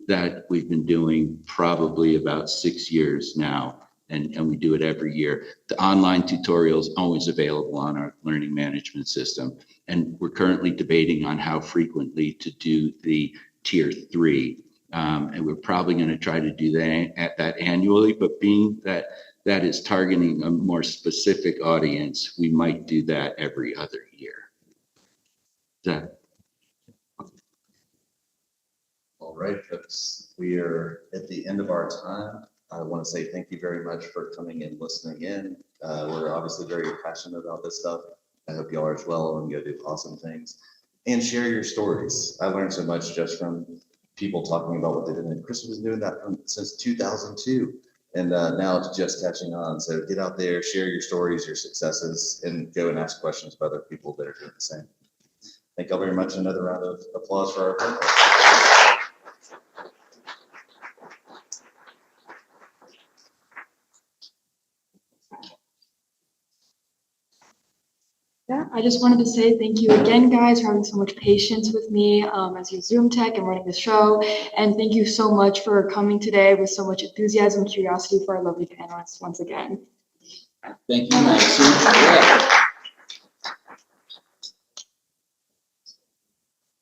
that we've been doing probably about 6 years now. And we do it every year. The online tutorial is always available on our learning management system. And we're currently debating on how frequently to do the tier 3. And we're probably going to try to do that annually, but being that that is targeting a more specific audience, we might do that every other year. All right, folks, we are at the end of our time. I want to say thank you very much for coming and listening in. We're obviously very passionate about this stuff. I hope y'all are as well and go do awesome things. And share your stories. I learned so much just from people talking about what they did. And Chris was doing that since 2002. And now it's just catching on. So get out there, share your stories, your successes, and go and ask questions of other people that are doing the same. Thank y'all very much. Another round of applause for our panelists. Yeah, I just wanted to say thank you again, guys, for having so much patience with me as your Zoom tech and running the show. And thank you so much for coming today with so much enthusiasm and curiosity for our lovely panelists once again. Thank you, Maxine. Yeah.